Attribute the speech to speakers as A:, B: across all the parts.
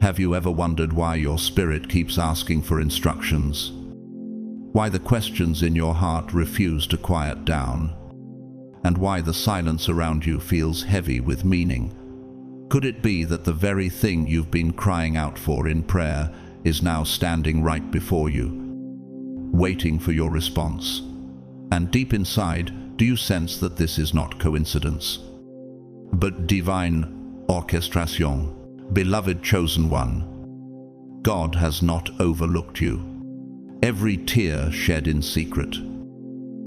A: Have you ever wondered why your spirit keeps asking for instructions? Why the questions in your heart refuse to quiet down? And why the silence around you feels heavy with meaning? Could it be that the very thing you've been crying out for in prayer is now standing right before you, waiting for your response? And deep inside, do you sense that this is not coincidence, but divine orchestration? Beloved chosen one, God has not overlooked you. Every tear shed in secret,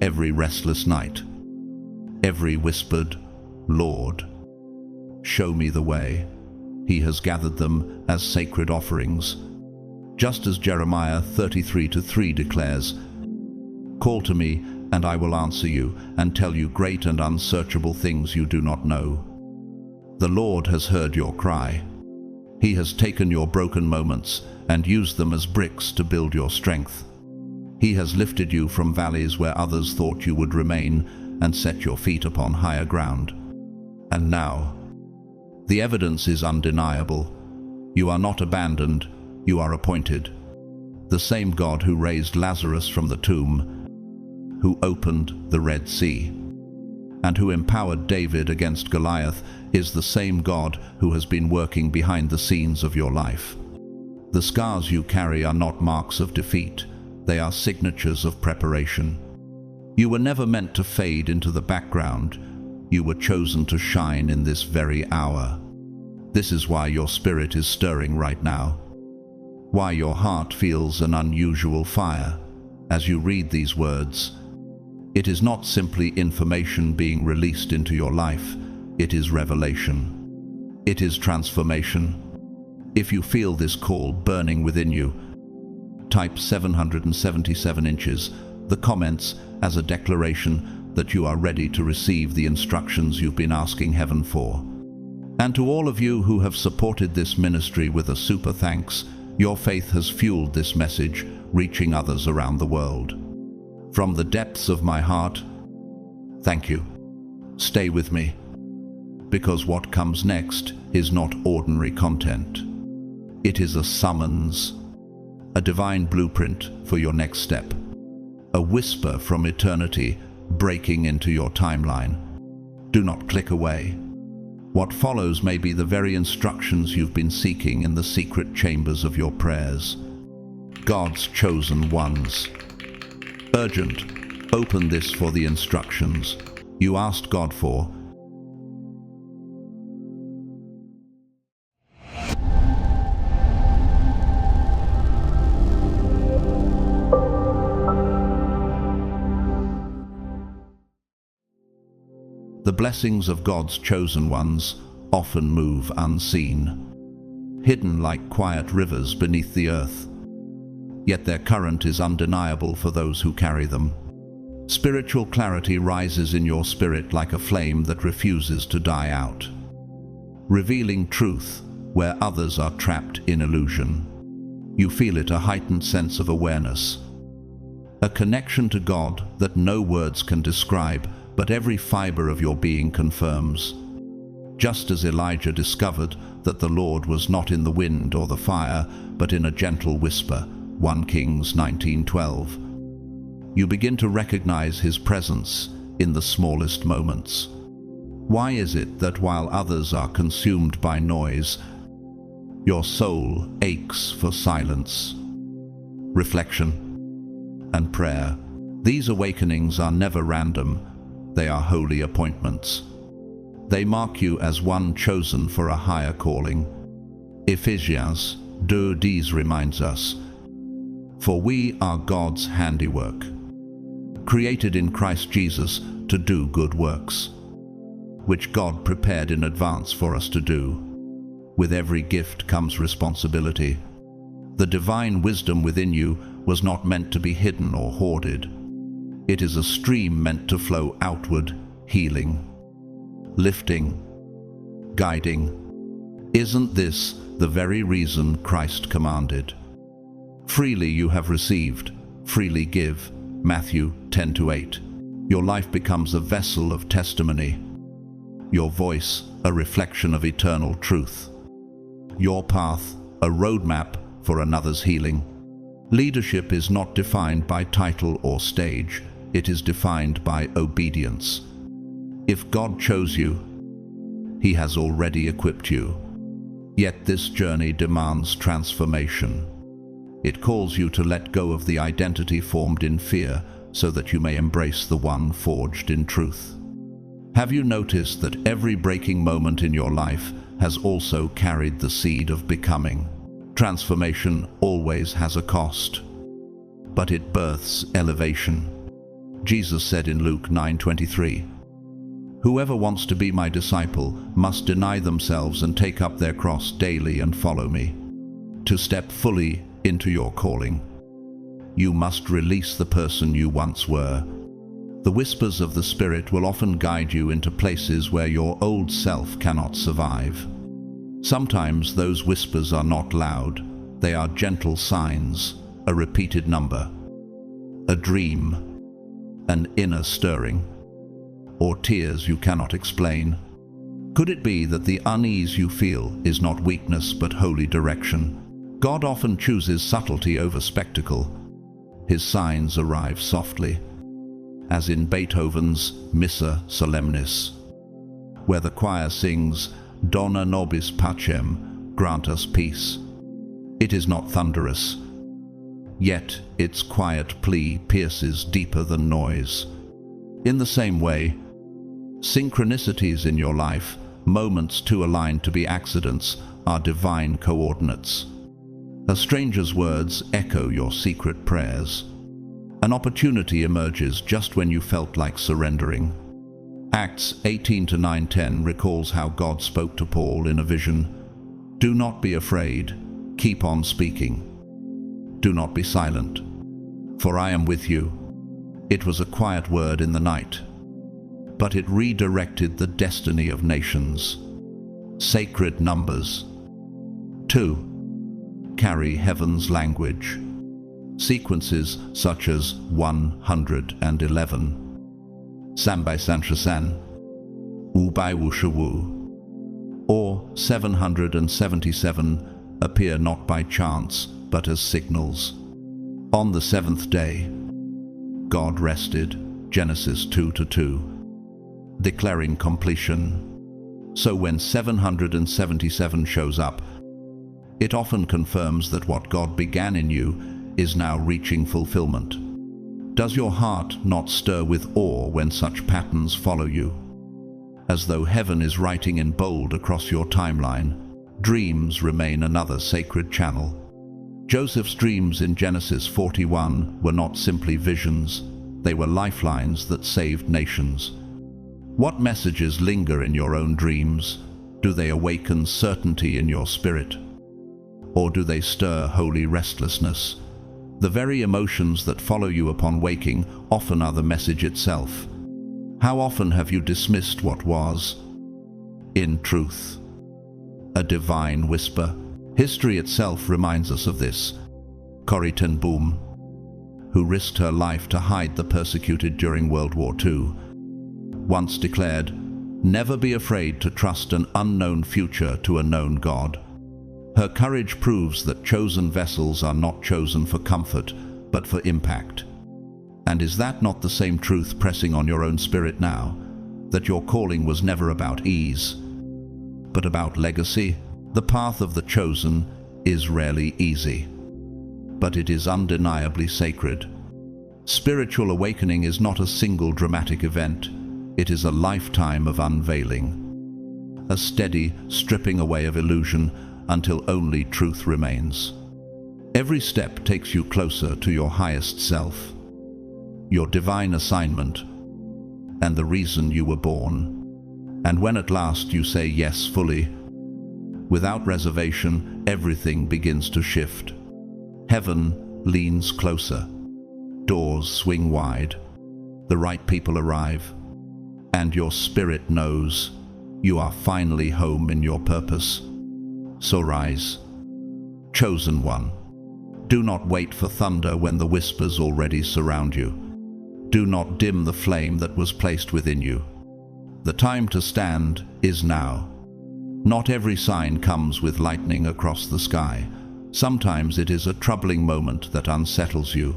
A: every restless night, every whispered, "Lord, show me the way," He has gathered them as sacred offerings. Just as Jeremiah 33:3 declares, "Call to me, and I will answer you, and tell you great and unsearchable things you do not know." The Lord has heard your cry. He has taken your broken moments and used them as bricks to build your strength. He has lifted you from valleys where others thought you would remain and set your feet upon higher ground. And now, the evidence is undeniable. You are not abandoned, you are appointed. The same God who raised Lazarus from the tomb, who opened the Red Sea, and who empowered David against Goliath, is the same God who has been working behind the scenes of your life. The scars you carry are not marks of defeat, they are signatures of preparation. You were never meant to fade into the background, you were chosen to shine in this very hour. This is why your spirit is stirring right now, why your heart feels an unusual fire as you read these words. It is not simply information being released into your life, it is revelation. It is transformation. If you feel this call burning within you, type 777 inches, the comments, as a declaration that you are ready to receive the instructions you've been asking heaven for. And to all of you who have supported this ministry with a super thanks, your faith has fueled this message, reaching others around the world. From the depths of my heart, thank you. Stay with me, because what comes next is not ordinary content. It is a summons, a divine blueprint for your next step, a whisper from eternity breaking into your timeline. Do not click away. What follows may be the very instructions you've been seeking in the secret chambers of your prayers. God's chosen ones. Urgent, open this for the instructions you asked God for. The blessings of God's chosen ones often move unseen, hidden like quiet rivers beneath the earth. Yet their current is undeniable for those who carry them. Spiritual clarity rises in your spirit like a flame that refuses to die out, revealing truth where others are trapped in illusion. You feel it, a heightened sense of awareness, a connection to God that no words can describe, but every fiber of your being confirms. Just as Elijah discovered that the Lord was not in the wind or the fire, but in a gentle whisper, 1 Kings 19:12. You begin to recognize His presence in the smallest moments. Why is it that while others are consumed by noise, your soul aches for silence, reflection, and prayer? These awakenings are never random. They are holy appointments. They mark you as one chosen for a higher calling. Ephesians 2:10 reminds us, "For we are God's handiwork, created in Christ Jesus to do good works, which God prepared in advance for us to do." With every gift comes responsibility. The divine wisdom within you was not meant to be hidden or hoarded. It is a stream meant to flow outward, healing, lifting, guiding. Isn't this the very reason Christ commanded, "Freely you have received, freely give," Matthew 10:8. Your life becomes a vessel of testimony, your voice a reflection of eternal truth, your path a roadmap for another's healing. Leadership is not defined by title or stage. It is defined by obedience. If God chose you, He has already equipped you. Yet this journey demands transformation. It calls you to let go of the identity formed in fear so that you may embrace the one forged in truth. Have you noticed that every breaking moment in your life has also carried the seed of becoming? Transformation always has a cost, but it births elevation. Jesus said in Luke 9:23, "Whoever wants to be my disciple must deny themselves and take up their cross daily and follow me." To step fully into your calling, you must release the person you once were. The whispers of the Spirit will often guide you into places where your old self cannot survive. Sometimes those whispers are not loud. They are gentle signs, a repeated number, a dream, an inner stirring, or tears you cannot explain. Could it be that the unease you feel is not weakness but holy direction? God often chooses subtlety over spectacle. His signs arrive softly, as in Beethoven's Missa Solemnis, where the choir sings, "Dona nobis pacem, grant us peace." It is not thunderous, yet its quiet plea pierces deeper than noise. In the same way, synchronicities in your life, moments too aligned to be accidents, are divine coordinates. A stranger's words echo your secret prayers. An opportunity emerges just when you felt like surrendering. Acts 18:9-10 recalls how God spoke to Paul in a vision. "Do not be afraid, keep on speaking. Do not be silent, for I am with you." It was a quiet word in the night, but it redirected the destiny of nations. Sacred numbers. 2. Carry heaven's language. Sequences such as 111, Sambai Sanchasan, Wubai Wushawu, or 777 appear not by chance but as signals. On the seventh day, God rested, Genesis 2:2, declaring completion. So when 777 shows up, it often confirms that what God began in you is now reaching fulfillment. Does your heart not stir with awe when such patterns follow you? As though heaven is writing in bold across your timeline, dreams remain another sacred channel. Joseph's dreams in Genesis 41 were not simply visions, they were lifelines that saved nations. What messages linger in your own dreams? Do they awaken certainty in your spirit? Or do they stir holy restlessness? The very emotions that follow you upon waking often are the message itself. How often have you dismissed what was, in truth, a divine whisper? History itself reminds us of this. Corrie ten Boom, who risked her life to hide the persecuted during World War II, once declared, "Never be afraid to trust an unknown future to a known God." Her courage proves that chosen vessels are not chosen for comfort, but for impact. And is that not the same truth pressing on your own spirit now? That your calling was never about ease, but about legacy? The path of the chosen is rarely easy, but it is undeniably sacred. Spiritual awakening is not a single dramatic event. It is a lifetime of unveiling, a steady stripping away of illusion until only truth remains. Every step takes you closer to your highest self, your divine assignment, and the reason you were born. And when at last you say yes fully, without reservation, everything begins to shift. Heaven leans closer, doors swing wide, the right people arrive, and your spirit knows you are finally home in your purpose. So rise, chosen one. Do not wait for thunder when the whispers already surround you. Do not dim the flame that was placed within you. The time to stand is now. Not every sign comes with lightning across the sky. Sometimes it is a troubling moment that unsettles you,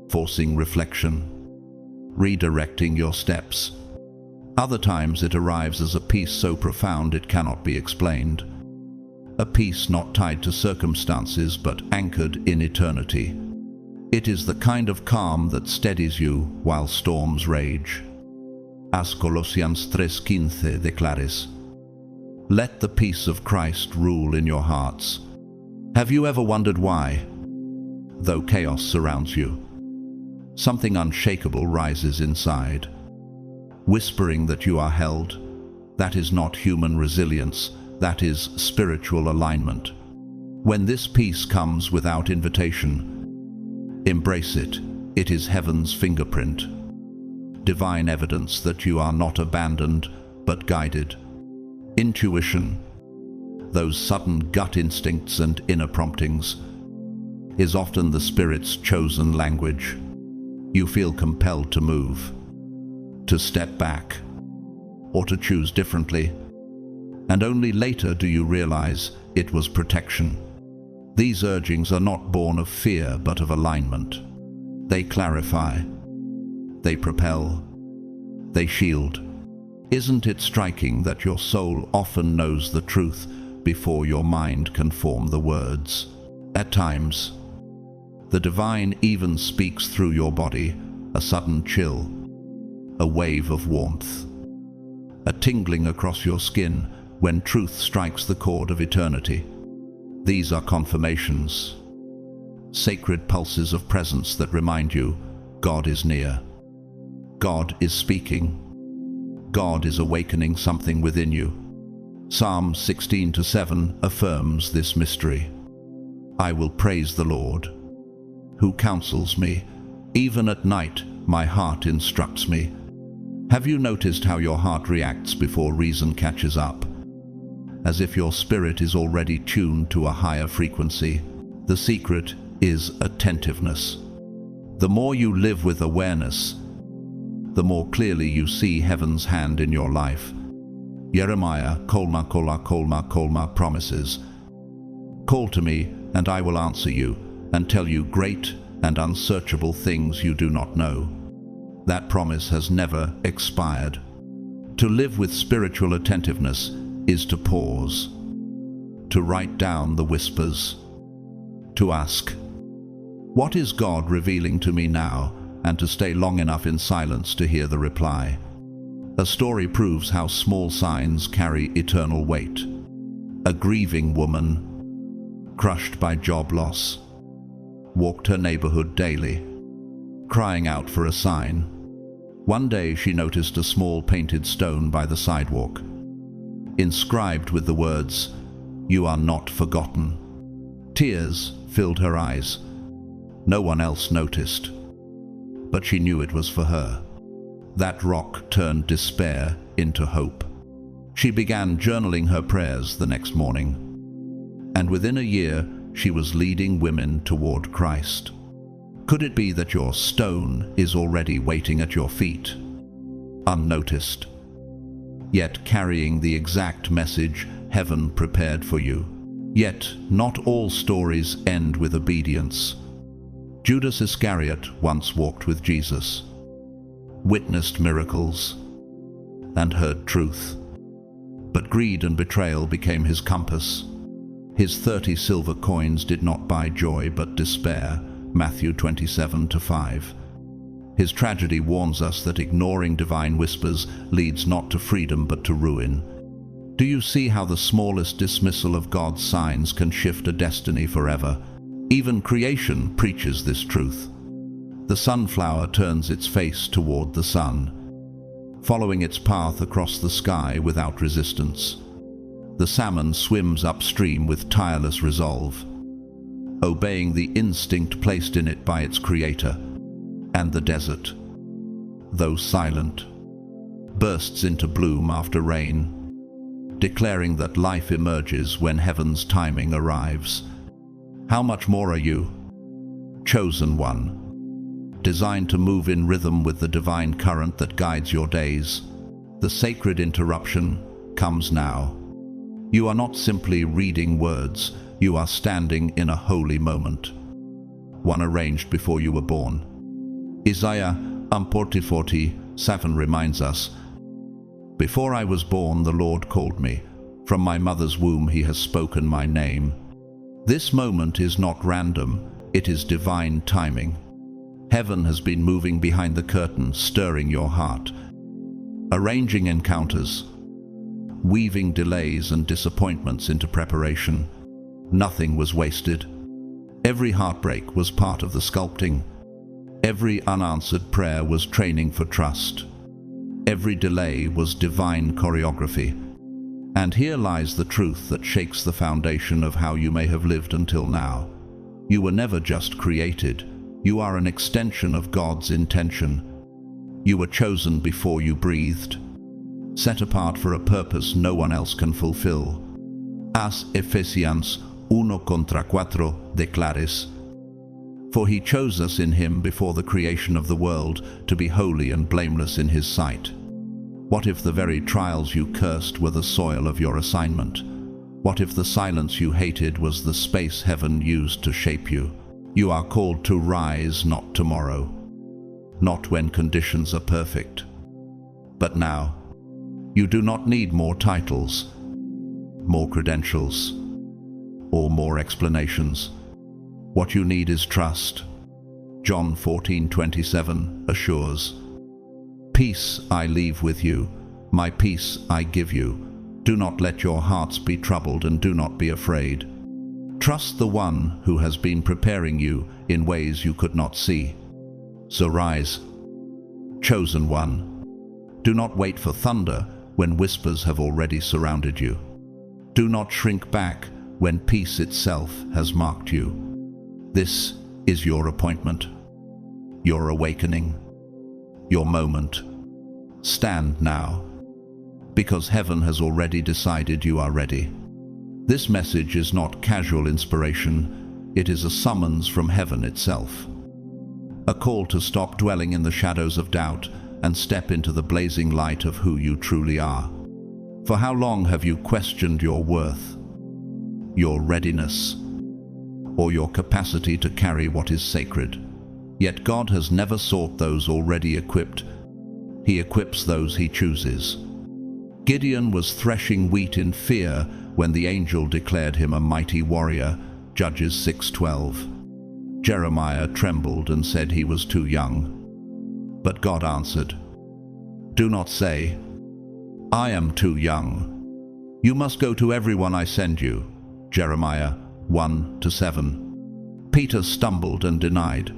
A: forcing reflection, redirecting your steps. Other times it arrives as a peace so profound it cannot be explained. A peace not tied to circumstances but anchored in eternity. It is the kind of calm that steadies you while storms rage. As Colossians 3:15 declares, "Let the peace of Christ rule in your hearts." Have you ever wondered why, though chaos surrounds you, something unshakable rises inside, whispering that you are held? That is not human resilience, that is spiritual alignment. When this peace comes without invitation, embrace it. It is heaven's fingerprint, divine evidence that you are not abandoned but guided. Intuition, those sudden gut instincts and inner promptings, is often the Spirit's chosen language. You feel compelled to move, to step back, or to choose differently, and only later do you realize it was protection. These urgings are not born of fear but of alignment. They clarify, they propel, they shield. Isn't it striking that your soul often knows the truth before your mind can form the words? At times, the divine even speaks through your body, a sudden chill, a wave of warmth, a tingling across your skin when truth strikes the chord of eternity. These are confirmations, sacred pulses of presence that remind you God is near. God is speaking. God is awakening something within you. Psalm 16:7 affirms this mystery. I will praise the Lord, who counsels me. Even at night, my heart instructs me. Have you noticed how your heart reacts before reason catches up? As if your spirit is already tuned to a higher frequency. The secret is attentiveness. The more you live with awareness, the more clearly you see heaven's hand in your life. Jeremiah kolma promises, "Call to me, and I will answer you, and tell you great and unsearchable things you do not know." That promise has never expired. To live with spiritual attentiveness is to pause, to write down the whispers, to ask, "What is God revealing to me now?" and to stay long enough in silence to hear the reply. A story proves how small signs carry eternal weight. A grieving woman, crushed by job loss, walked her neighborhood daily, crying out for a sign. One day she noticed a small painted stone by the sidewalk, inscribed with the words, "You are not forgotten." Tears filled her eyes. No one else noticed, but she knew it was for her. That rock turned despair into hope. She began journaling her prayers the next morning, and within a year she was leading women toward Christ. Could it be that your stone is already waiting at your feet, unnoticed, yet carrying the exact message heaven prepared for you? Yet not all stories end with obedience. Judas Iscariot once walked with Jesus, witnessed miracles, and heard truth. But greed and betrayal became his compass. His 30 silver coins did not buy joy but despair, Matthew 27:5. His tragedy warns us that ignoring divine whispers leads not to freedom but to ruin. Do you see how the smallest dismissal of God's signs can shift a destiny forever? Even creation preaches this truth. The sunflower turns its face toward the sun, following its path across the sky without resistance. The salmon swims upstream with tireless resolve, obeying the instinct placed in it by its creator. And the desert, though silent, bursts into bloom after rain, declaring that life emerges when heaven's timing arrives. How much more are you, chosen one, designed to move in rhythm with the divine current that guides your days? The sacred interruption comes now. You are not simply reading words, you are standing in a holy moment, one arranged before you were born. Isaiah 40:7 reminds us, "Before I was born, the Lord called me. From my mother's womb he has spoken my name." This moment is not random, it is divine timing. Heaven has been moving behind the curtain, stirring your heart, arranging encounters, weaving delays and disappointments into preparation. Nothing was wasted. Every heartbreak was part of the sculpting. Every unanswered prayer was training for trust. Every delay was divine choreography. And here lies the truth that shakes the foundation of how you may have lived until now. You were never just created. You are an extension of God's intention. You were chosen before you breathed, set apart for a purpose no one else can fulfill. As Ephesians 1:4 declares, "For he chose us in him before the creation of the world to be holy and blameless in his sight." What if the very trials you cursed were the soil of your assignment? What if the silence you hated was the space heaven used to shape you? You are called to rise, not tomorrow, not when conditions are perfect, but now. You do not need more titles, more credentials, or more explanations. What you need is trust. John 14:27 assures, "Peace I leave with you, my peace I give you. Do not let your hearts be troubled and do not be afraid." Trust the one who has been preparing you in ways you could not see. So rise, chosen one. Do not wait for thunder when whispers have already surrounded you. Do not shrink back when peace itself has marked you. This is your appointment, your awakening, your moment. Stand now, because heaven has already decided you are ready. This message is not casual inspiration, it is a summons from heaven itself. A call to stop dwelling in the shadows of doubt and step into the blazing light of who you truly are. For how long have you questioned your worth, your readiness, or your capacity to carry what is sacred? Yet God has never sought those already equipped. He equips those he chooses. Gideon was threshing wheat in fear when the angel declared him a mighty warrior, Judges 6:12. Jeremiah trembled and said he was too young. But God answered, "Do not say, 'I am too young.' You must go to everyone I send you." Jeremiah 1:7. Peter stumbled and denied,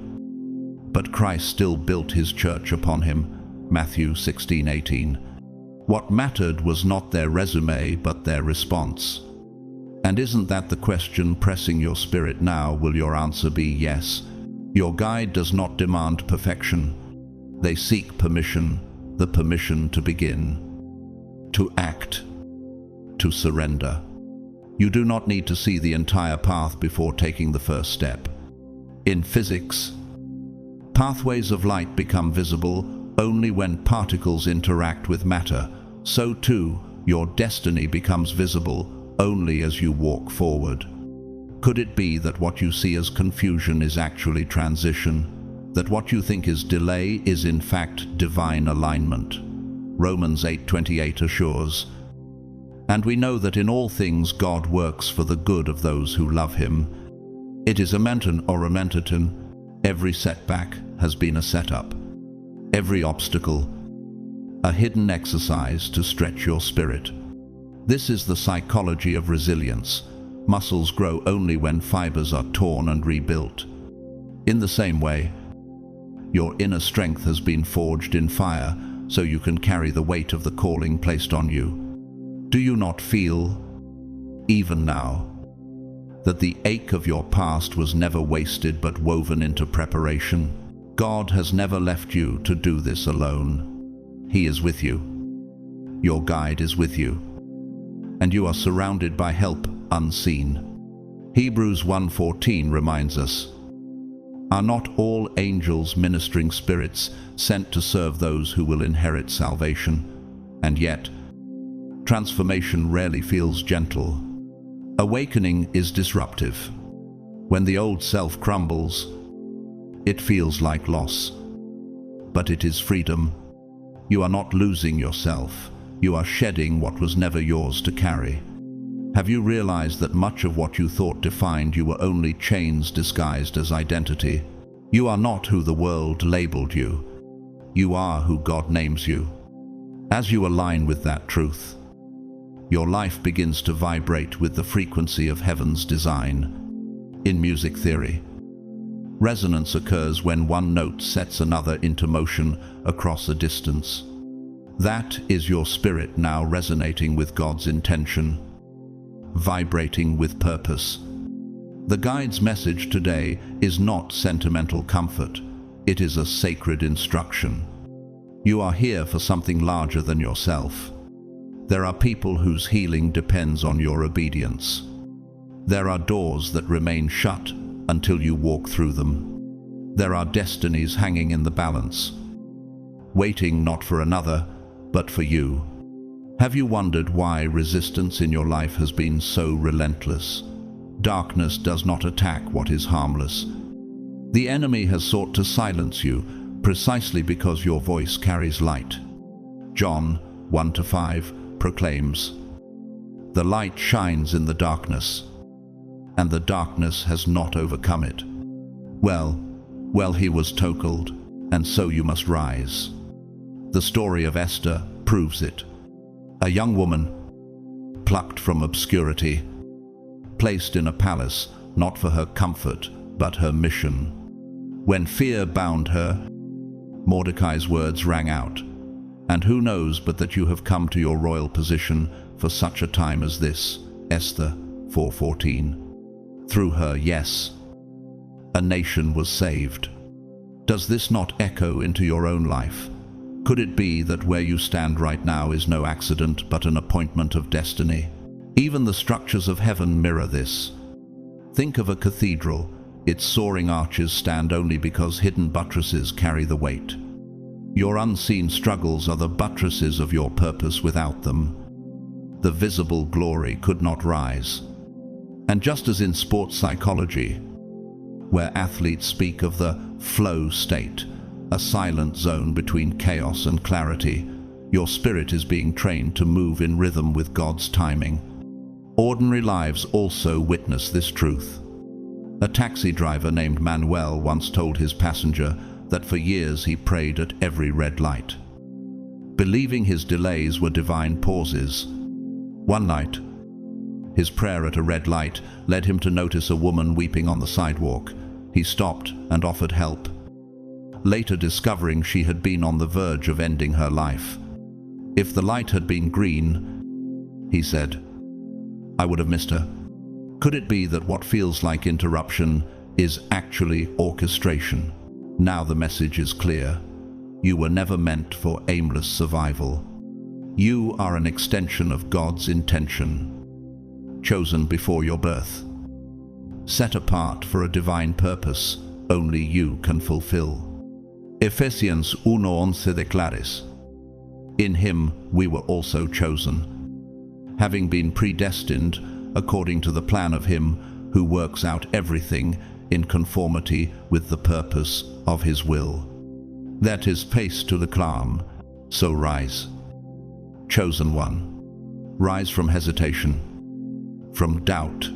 A: but Christ still built his church upon him. Matthew 16:18. What mattered was not their resume, but their response. And isn't that the question pressing your spirit now? Will your answer be yes? Your guide does not demand perfection. They seek permission, the permission to begin, to act, to surrender. You do not need to see the entire path before taking the first step. In physics, pathways of light become visible only when particles interact with matter. So too, your destiny becomes visible only as you walk forward. Could it be that what you see as confusion is actually transition? That what you think is delay is in fact divine alignment? Romans 8:28 assures, "And we know that in all things God works for the good of those who love him." It is a menton or a mentaton. Every setback has been a setup. Every obstacle, a hidden exercise to stretch your spirit. This is the psychology of resilience. Muscles grow only when fibers are torn and rebuilt. In the same way, your inner strength has been forged in fire so you can carry the weight of the calling placed on you. Do you not feel, even now, that the ache of your past was never wasted but woven into preparation? God has never left you to do this alone. He is with you. Your guide is with you. And you are surrounded by help unseen. Hebrews 1:14 reminds us, "Are not all angels ministering spirits sent to serve those who will inherit salvation?" And yet, Transformation rarely feels gentle. Awakening is disruptive. When the old self crumbles, it feels like loss. But it is freedom. You are not losing yourself. You are shedding what was never yours to carry. Have you realized that much of what you thought defined you were only chains disguised as identity? You are not who the world labeled you. You are who God names you. As you align with that truth, your life begins to vibrate with the frequency of heaven's design. In music theory, resonance occurs when one note sets another into motion across a distance. That is your spirit now resonating with God's intention, vibrating with purpose. The guide's message today is not sentimental comfort. It is a sacred instruction. You are here for something larger than yourself. There are people whose healing depends on your obedience. There are doors that remain shut until you walk through them. There are destinies hanging in the balance, waiting not for another, but for you. Have you wondered why resistance in your life has been so relentless? Darkness does not attack what is harmless. The enemy has sought to silence you precisely because your voice carries light. John 1-5 proclaims, "The light shines in the darkness, and the darkness has not overcome it." Well, he was tockled, and so you must rise. The story of Esther proves it. A young woman, plucked from obscurity, placed in a palace not for her comfort, but her mission. When fear bound her, Mordecai's words rang out, "And who knows but that you have come to your royal position for such a time as this?" Esther 4:14. Through her yes, a nation was saved. Does this not echo into your own life? Could it be that where you stand right now is no accident but an appointment of destiny? Even the structures of heaven mirror this. Think of a cathedral. Its soaring arches stand only because hidden buttresses carry the weight. Your unseen struggles are the buttresses of your purpose. Without them, the visible glory could not rise. And just as in sports psychology, where athletes speak of the flow state, a silent zone between chaos and clarity, your spirit is being trained to move in rhythm with God's timing. Ordinary lives also witness this truth. A taxi driver named Manuel once told his passenger that for years he prayed at every red light, believing his delays were divine pauses. One night, his prayer at a red light led him to notice a woman weeping on the sidewalk. He stopped and offered help, later discovering she had been on the verge of ending her life. "If the light had been green," he said, "I would have missed her." Could it be that what feels like interruption is actually orchestration? Now the message is clear. You were never meant for aimless survival. You are an extension of God's intention, chosen before your birth, set apart for a divine purpose only you can fulfill. Ephesians 1:11 declares, "In him we were also chosen, having been predestined according to the plan of him who works out everything in conformity with the purpose of his will." That is pace to the calm, so rise. Chosen one, rise from hesitation, from doubt,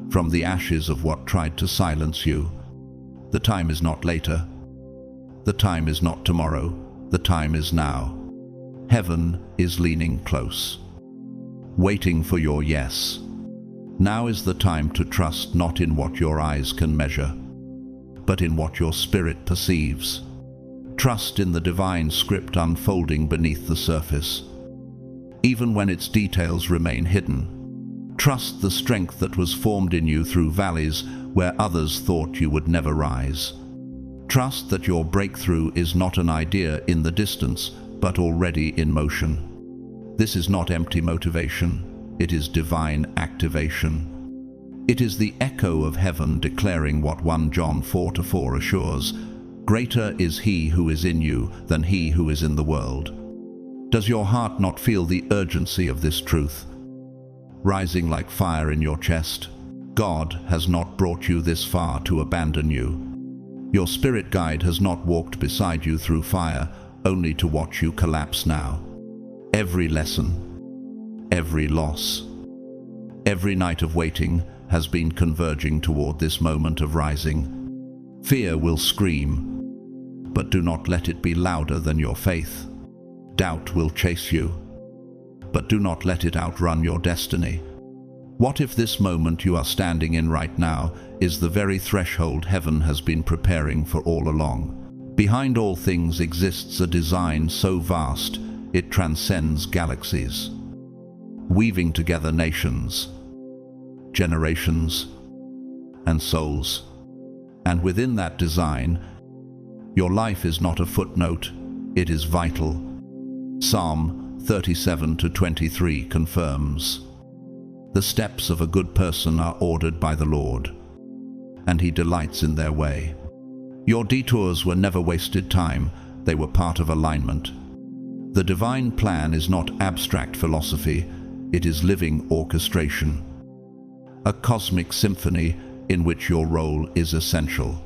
A: from the ashes of what tried to silence you. The time is not later. The time is not tomorrow. The time is now. Heaven is leaning close, waiting for your yes. Now is the time to trust not in what your eyes can measure, but in what your spirit perceives. Trust in the divine script unfolding beneath the surface, even when its details remain hidden. Trust the strength that was formed in you through valleys where others thought you would never rise. Trust that your breakthrough is not an idea in the distance, but already in motion. This is not empty motivation. It is divine activation. It is the echo of heaven declaring what 1 John 4:4 assures, "Greater is he who is in you than he who is in the world." Does your heart not feel the urgency of this truth, rising like fire in your chest? God has not brought you this far to abandon you. Your spirit guide has not walked beside you through fire, only to watch you collapse now. Every lesson, every loss, every night of waiting has been converging toward this moment of rising. Fear will scream, but do not let it be louder than your faith. Doubt will chase you, but do not let it outrun your destiny. What if this moment you are standing in right now is the very threshold heaven has been preparing for all along? Behind all things exists a design so vast it transcends galaxies, weaving together nations, generations, and souls. And within that design, your life is not a footnote, it is vital. Psalm 37:23 confirms, "The steps of a good person are ordered by the Lord, and He delights in their way." Your detours were never wasted time, they were part of alignment. The divine plan is not abstract philosophy, it is living orchestration. A cosmic symphony in which your role is essential.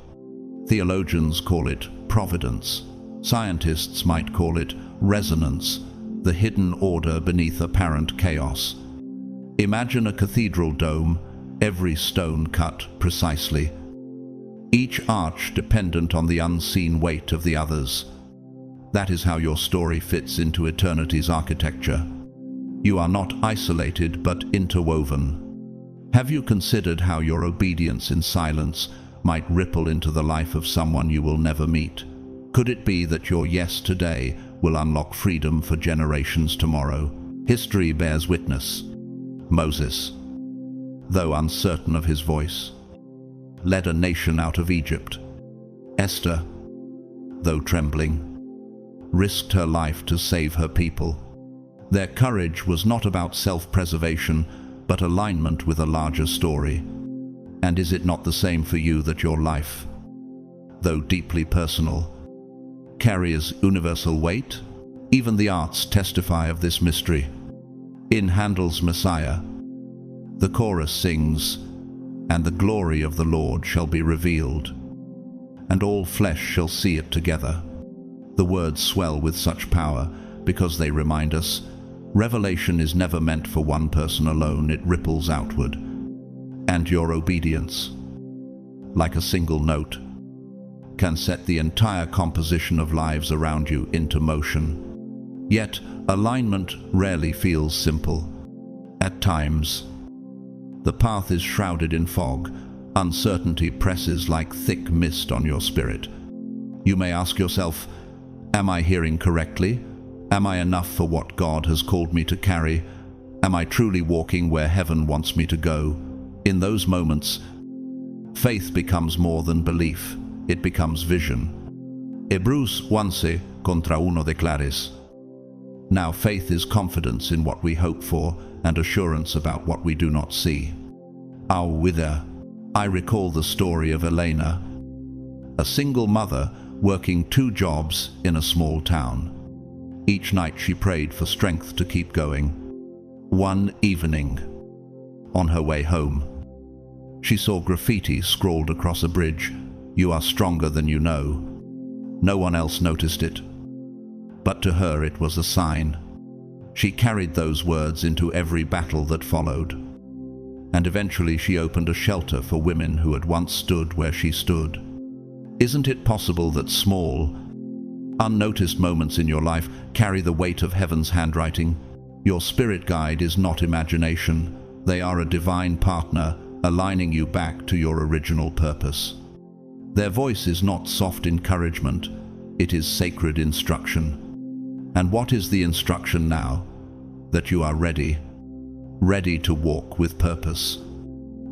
A: Theologians call it providence. Scientists might call it resonance, the hidden order beneath apparent chaos. Imagine a cathedral dome, every stone cut precisely, each arch dependent on the unseen weight of the others. That is how your story fits into eternity's architecture. You are not isolated but interwoven. Have you considered how your obedience in silence might ripple into the life of someone you will never meet? Could it be that your yes today will unlock freedom for generations tomorrow? History bears witness. Moses, though uncertain of his voice, led a nation out of Egypt. Esther, though trembling, risked her life to save her people. Their courage was not about self-preservation, but alignment with a larger story. And is it not the same for you that your life, though deeply personal, carries universal weight? Even the arts testify of this mystery. In Handel's Messiah, the chorus sings, "And the glory of the Lord shall be revealed, and all flesh shall see it together." The words swell with such power because they remind us, revelation is never meant for one person alone, it ripples outward. And your obedience, like a single note, can set the entire composition of lives around you into motion. Yet, alignment rarely feels simple. At times, the path is shrouded in fog. Uncertainty presses like thick mist on your spirit. You may ask yourself, am I hearing correctly? Am I enough for what God has called me to carry? Am I truly walking where heaven wants me to go? In those moments, faith becomes more than belief. It becomes vision. Hebrews 11 contra 1 declares, "Now faith is confidence in what we hope for and assurance about what we do not see." Our wither. I recall the story of Elena, a single mother working 2 jobs in a small town. Each night she prayed for strength to keep going. One evening, on her way home, she saw graffiti scrawled across a bridge, "You are stronger than you know." No one else noticed it, but to her it was a sign. She carried those words into every battle that followed, and eventually she opened a shelter for women who had once stood where she stood. Isn't it possible that small, unnoticed moments in your life carry the weight of heaven's handwriting? Your spirit guide is not imagination. They are a divine partner, aligning you back to your original purpose. Their voice is not soft encouragement, it is sacred instruction. And what is the instruction now? That you are ready. Ready to walk with purpose.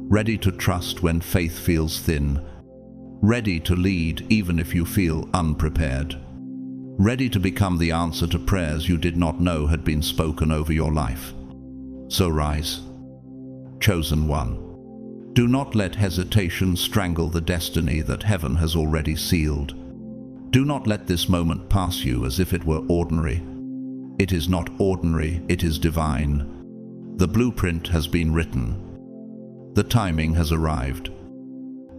A: Ready to trust when faith feels thin. Ready to lead even if you feel unprepared. Ready to become the answer to prayers you did not know had been spoken over your life. So rise. Chosen one. Do not let hesitation strangle the destiny that heaven has already sealed. Do not let this moment pass you as if it were ordinary. It is not ordinary, it is divine. The blueprint has been written. The timing has arrived.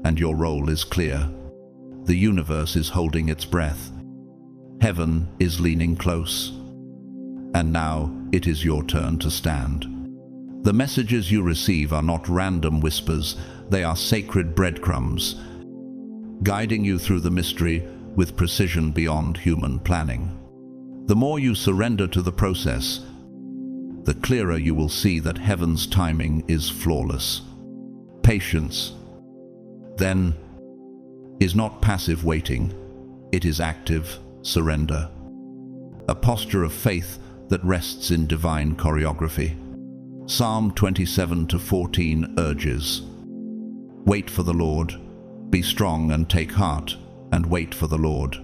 A: And your role is clear. The universe is holding its breath. Heaven is leaning close. And now it is your turn to stand. The messages you receive are not random whispers, they are sacred breadcrumbs, guiding you through the mystery with precision beyond human planning. The more you surrender to the process, the clearer you will see that heaven's timing is flawless. Patience, then, is not passive waiting, it is active surrender. A posture of faith that rests in divine choreography. Psalm 27-14 urges, "Wait for the Lord, be strong and take heart, and wait for the Lord."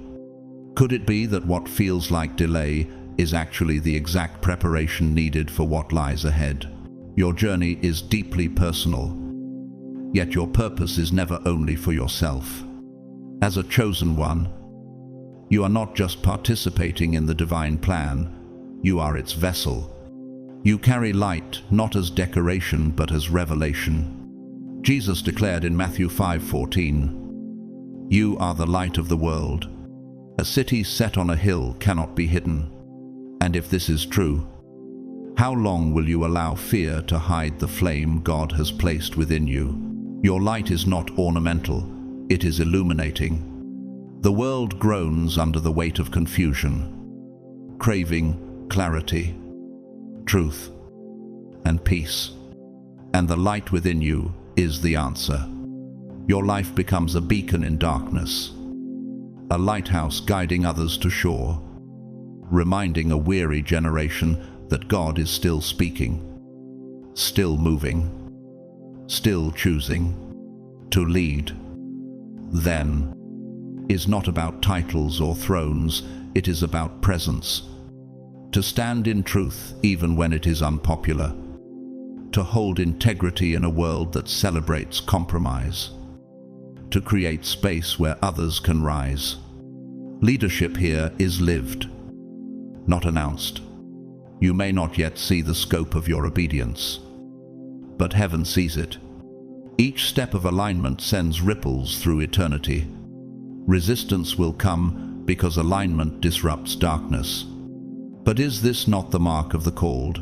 A: Could it be that what feels like delay is actually the exact preparation needed for what lies ahead? Your journey is deeply personal, yet your purpose is never only for yourself. As a chosen one, you are not just participating in the divine plan, you are its vessel. You carry light not as decoration but as revelation. Jesus declared in Matthew 5:14, "You are the light of the world. A city set on a hill cannot be hidden." And if this is true, how long will you allow fear to hide the flame God has placed within you? Your light is not ornamental, it is illuminating. The world groans under the weight of confusion, craving clarity, truth, and peace. And the light within you is the answer. Your life becomes a beacon in darkness, a lighthouse guiding others to shore, reminding a weary generation that God is still speaking, still moving, still choosing to lead. Then is not about titles or thrones, it is about presence. To stand in truth even when it is unpopular. To hold integrity in a world that celebrates compromise. To create space where others can rise. Leadership here is lived, not announced. You may not yet see the scope of your obedience, but heaven sees it. Each step of alignment sends ripples through eternity. Resistance will come because alignment disrupts darkness. But is this not the mark of the called?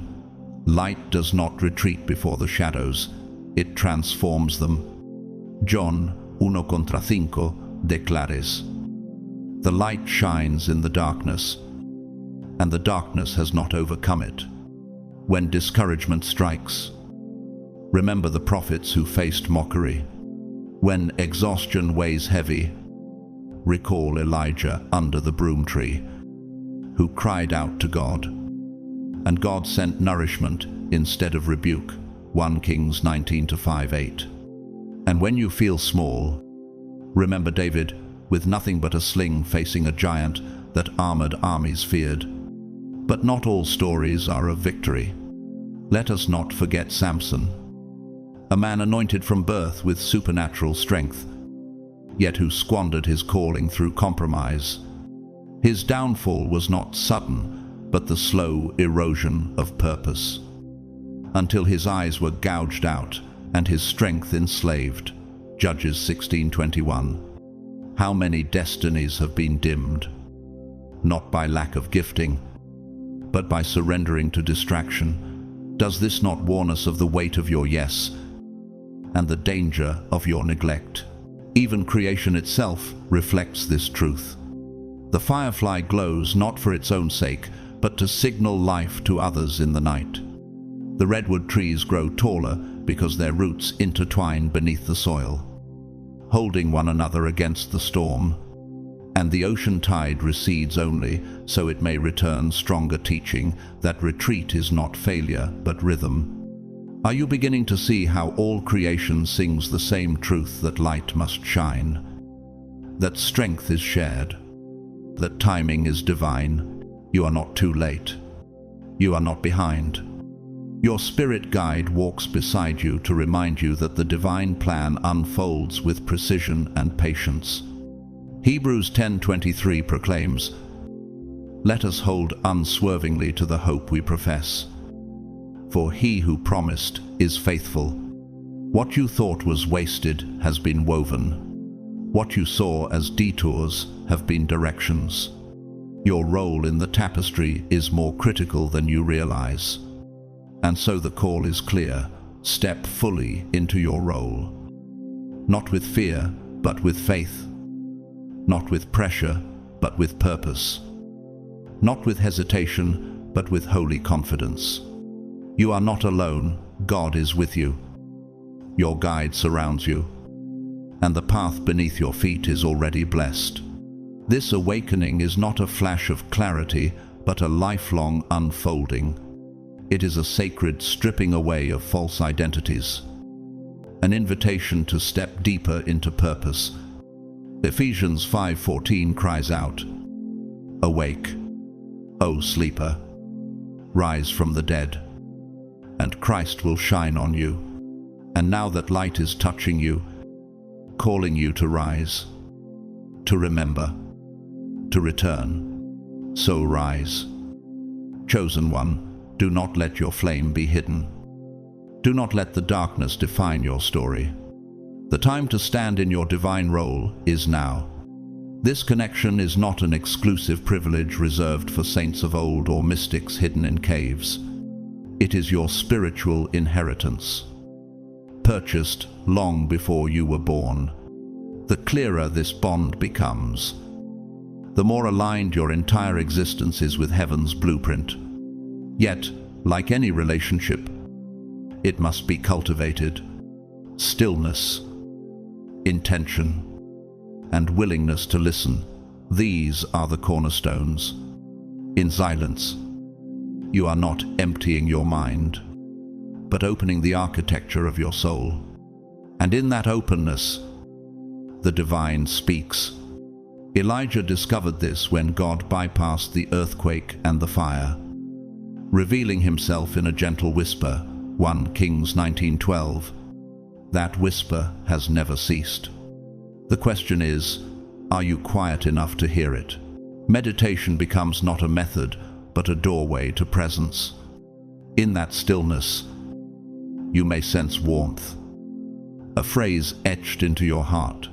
A: Light does not retreat before the shadows, it transforms them. John 1:5 declares, "The light shines in the darkness, and the darkness has not overcome it." When discouragement strikes, remember the prophets who faced mockery. When exhaustion weighs heavy, recall Elijah under the broom tree, who cried out to God, and God sent nourishment instead of rebuke. 1 Kings 19-5-8. And when you feel small, remember David, with nothing but a sling facing a giant that armored armies feared. But not all stories are of victory. Let us not forget Samson, a man anointed from birth with supernatural strength, yet who squandered his calling through compromise. His downfall was not sudden, but the slow erosion of purpose, until his eyes were gouged out and his strength enslaved. Judges 16:21. How many destinies have been dimmed, not by lack of gifting, but by surrendering to distraction? Does this not warn us of the weight of your yes and the danger of your neglect? Even creation itself reflects this truth. The firefly glows not for its own sake, but to signal life to others in the night. The redwood trees grow taller because their roots intertwine beneath the soil, holding one another against the storm. And the ocean tide recedes only so it may return stronger, teaching that retreat is not failure but rhythm. Are you beginning to see how all creation sings the same truth, that light must shine, that strength is shared, that timing is divine? You are not too late. You are not behind. Your spirit guide walks beside you to remind you that the divine plan unfolds with precision and patience. Hebrews 10:23 proclaims, Let us hold unswervingly to the hope we profess. For he who promised is faithful. What you thought was wasted has been woven. What you saw as detours have been directions. Your role in the tapestry is more critical than you realize. And so the call is clear. Step fully into your role. Not with fear, but with faith. Not with pressure, but with purpose. Not with hesitation, but with holy confidence. You are not alone. God is with you. Your guide surrounds you, and the path beneath your feet is already blessed. This awakening is not a flash of clarity, but a lifelong unfolding. It is a sacred stripping away of false identities, an invitation to step deeper into purpose. Ephesians 5:14 cries out, "Awake, O sleeper, rise from the dead, and Christ will shine on you." And now that light is touching you, calling you to rise, to remember, to return, so rise. Chosen one, do not let your flame be hidden. Do not let the darkness define your story. The time to stand in your divine role is now. This connection is not an exclusive privilege reserved for saints of old or mystics hidden in caves. It is your spiritual inheritance, purchased long before you were born. The clearer this bond becomes, the more aligned your entire existence is with heaven's blueprint. Yet, like any relationship, it must be cultivated. Stillness, intention, and willingness to listen, these are the cornerstones. In silence, you are not emptying your mind, but opening the architecture of your soul. And in that openness, the divine speaks. Elijah discovered this when God bypassed the earthquake and the fire, revealing himself in a gentle whisper, 1 Kings 19:12. That whisper has never ceased. The question is, are you quiet enough to hear it? Meditation becomes not a method, but a doorway to presence. In that stillness, you may sense warmth, a phrase etched into your heart,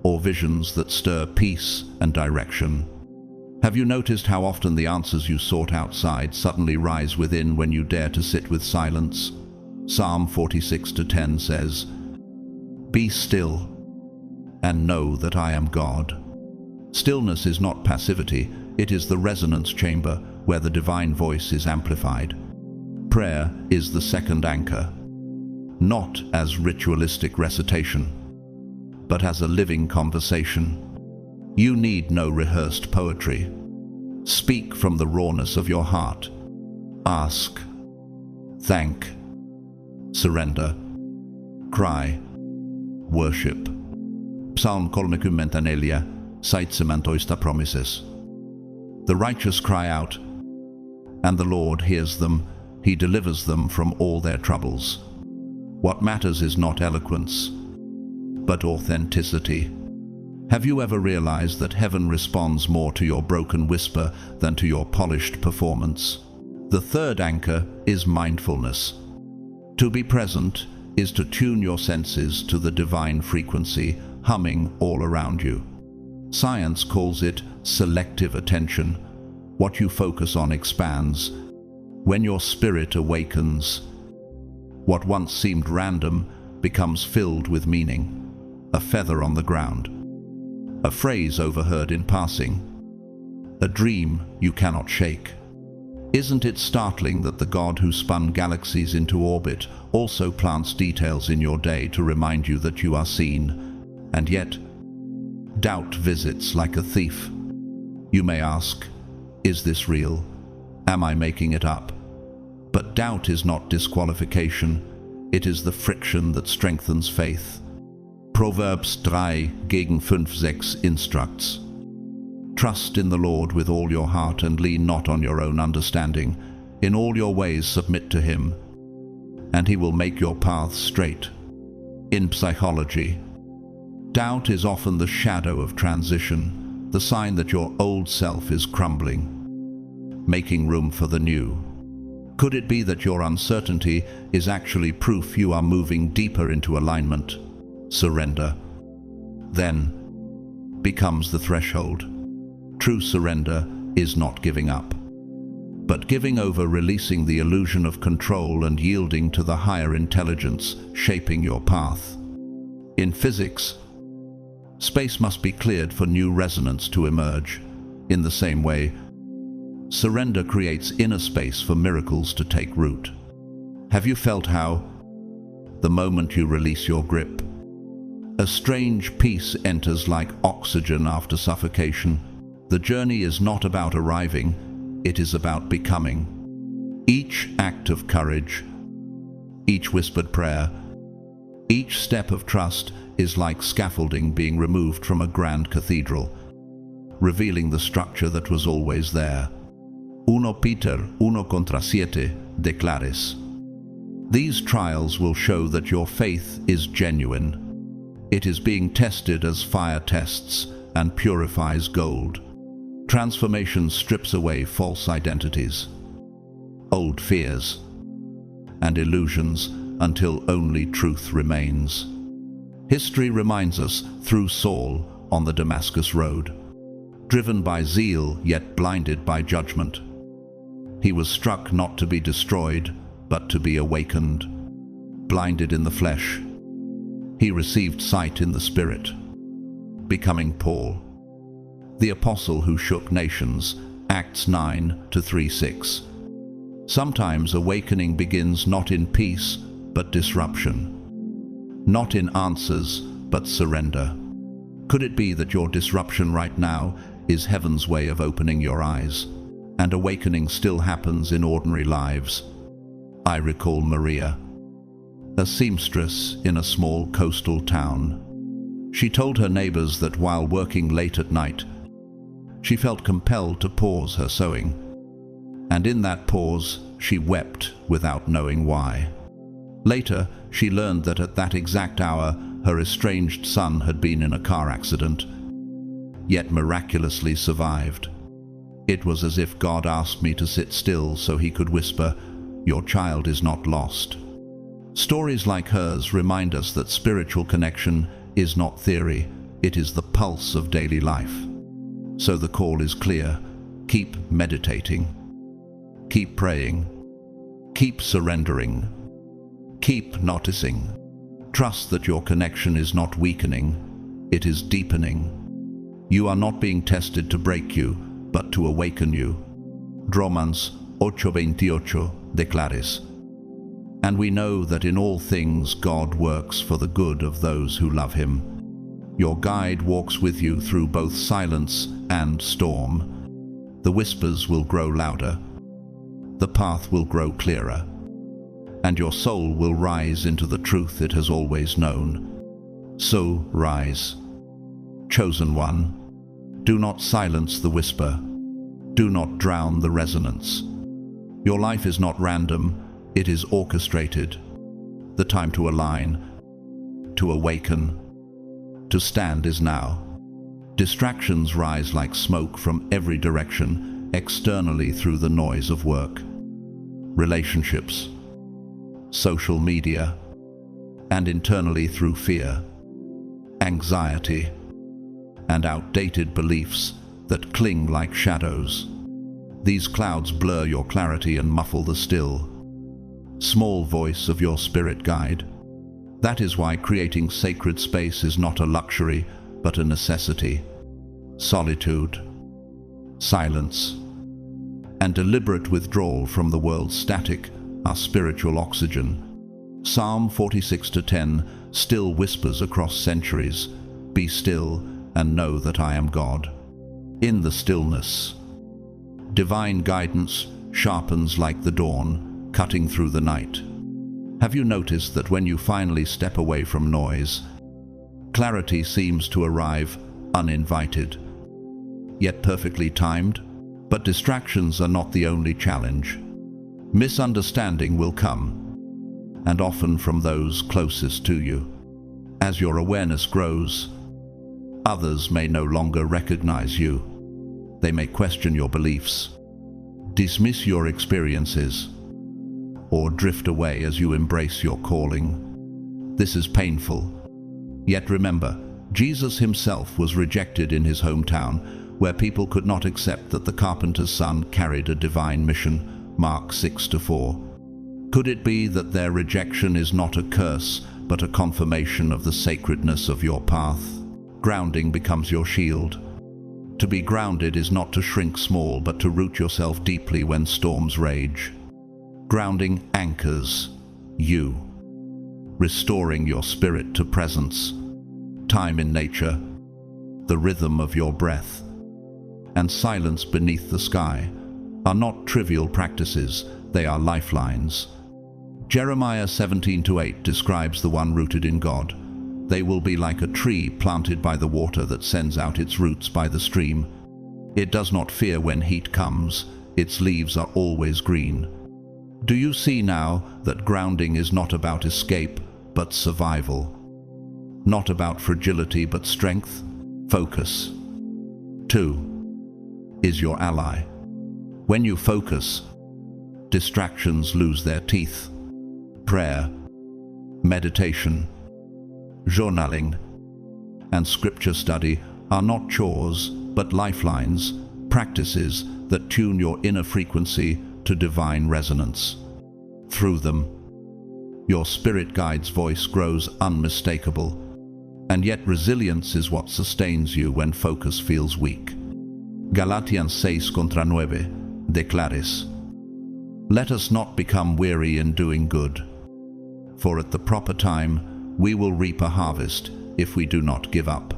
A: or visions that stir peace and direction. Have you noticed how often the answers you sought outside suddenly rise within when you dare to sit with silence? Psalm 46:10 says, "Be still and know that I am God." Stillness is not passivity, it is the resonance chamber where the divine voice is amplified. Prayer is the second anchor, not as ritualistic recitation, but as a living conversation. You need no rehearsed poetry. Speak from the rawness of your heart. Ask, thank, surrender, cry, worship. Psalm 39, 7 promises. The righteous cry out, and the Lord hears them. He delivers them from all their troubles. What matters is not eloquence, but authenticity. Have you ever realized that heaven responds more to your broken whisper than to your polished performance? The third anchor is mindfulness. To be present is to tune your senses to the divine frequency humming all around you. Science calls it selective attention. What you focus on expands. When your spirit awakens, what once seemed random becomes filled with meaning. A feather on the ground, a phrase overheard in passing, a dream you cannot shake. Isn't it startling that the God who spun galaxies into orbit also plants details in your day to remind you that you are seen? And yet, doubt visits like a thief. You may ask, is this real? Am I making it up? But doubt is not disqualification. It is the friction that strengthens faith. Proverbs 3:5-6 instructs, "Trust in the Lord with all your heart and lean not on your own understanding. In all your ways submit to him, and he will make your paths straight." In psychology, doubt is often the shadow of transition, the sign that your old self is crumbling, making room for the new. Could it be that your uncertainty is actually proof you are moving deeper into alignment? Surrender then becomes the threshold. True surrender is not giving up, but giving over, releasing the illusion of control and yielding to the higher intelligence shaping your path. In physics, space must be cleared for new resonance to emerge. In the same way, surrender creates inner space for miracles to take root. Have you felt how, the moment you release your grip, a strange peace enters like oxygen after suffocation? The journey is not about arriving, it is about becoming. Each act of courage, each whispered prayer, each step of trust is like scaffolding being removed from a grand cathedral, revealing the structure that was always there. 1 Peter 1 contra 7 declares. These trials will show that your faith is genuine. It is being tested as fire tests and purifies gold. Transformation strips away false identities, old fears, and illusions until only truth remains. History reminds us through Saul on the Damascus Road. Driven by zeal, yet blinded by judgment. He was struck not to be destroyed, but to be awakened. Blinded in the flesh, he received sight in the spirit, becoming Paul, the apostle who shook nations. Acts 9-3-6. Sometimes awakening begins not in peace, but disruption. Not in answers, but surrender. Could it be that your disruption right now is heaven's way of opening your eyes, and awakening still happens in ordinary lives? I recall Maria, a seamstress in a small coastal town. She told her neighbors that while working late at night, she felt compelled to pause her sewing, and in that pause she wept without knowing why. Later, she learned that at that exact hour her estranged son had been in a car accident, yet miraculously survived. It was as if God asked me to sit still so he could whisper, "Your child is not lost." Stories like hers remind us that spiritual connection is not theory, it is the pulse of daily life. So the call is clear: keep meditating, keep praying, keep surrendering, keep noticing. Trust that your connection is not weakening, it is deepening. You are not being tested to break you, but to awaken you. Romans 8:28 declares. And we know that in all things God works for the good of those who love him. Your guide walks with you through both silence and storm. The whispers will grow louder, the path will grow clearer, and your soul will rise into the truth it has always known. So rise. Chosen one, do not silence the whisper. Do not drown the resonance. Your life is not random, it is orchestrated. The time to align, to awaken, to stand is now. Distractions rise like smoke from every direction, externally through the noise of work, relationships, social media, and internally through fear, anxiety, and outdated beliefs that cling like shadows. These clouds blur your clarity and muffle the still, small voice of your spirit guide. That is why creating sacred space is not a luxury, but a necessity. Solitude, silence, and deliberate withdrawal from the world's static are spiritual oxygen. Psalm 46:10 still whispers across centuries, "Be still and know that I am God." In the stillness, divine guidance sharpens like the dawn, cutting through the night. Have you noticed that when you finally step away from noise, clarity seems to arrive uninvited, yet perfectly timed? But distractions are not the only challenge. Misunderstanding will come, and often from those closest to you. As your awareness grows, Others may no longer recognize you. They may question your beliefs, dismiss your experiences, or drift away as you embrace your calling. This is painful. Yet remember, Jesus himself was rejected in his hometown, where people could not accept that the carpenter's son carried a divine mission. Mark 6-4. Could it be that their rejection is not a curse, but a confirmation of the sacredness of your path? Grounding becomes your shield. To be grounded is not to shrink small, but to root yourself deeply when storms rage. Grounding anchors you, restoring your spirit to presence, time in nature, the rhythm of your breath, and silence beneath the sky are not trivial practices, they are lifelines. Jeremiah 17-8 describes the one rooted in God. They will be like a tree planted by the water that sends out its roots by the stream. It does not fear when heat comes, its leaves are always green. Do you see now that grounding is not about escape, but survival? Not about fragility, but strength? Focus. 2 is your ally. When you focus, distractions lose their teeth. Prayer, meditation, journaling, and scripture study are not chores, but lifelines, practices that tune your inner frequency to divine resonance. Through them, your spirit guide's voice grows unmistakable, and yet resilience is what sustains you when focus feels weak. Galatians 6:9 declares, "Let us not become weary in doing good, for at the proper time we will reap a harvest if we do not give up."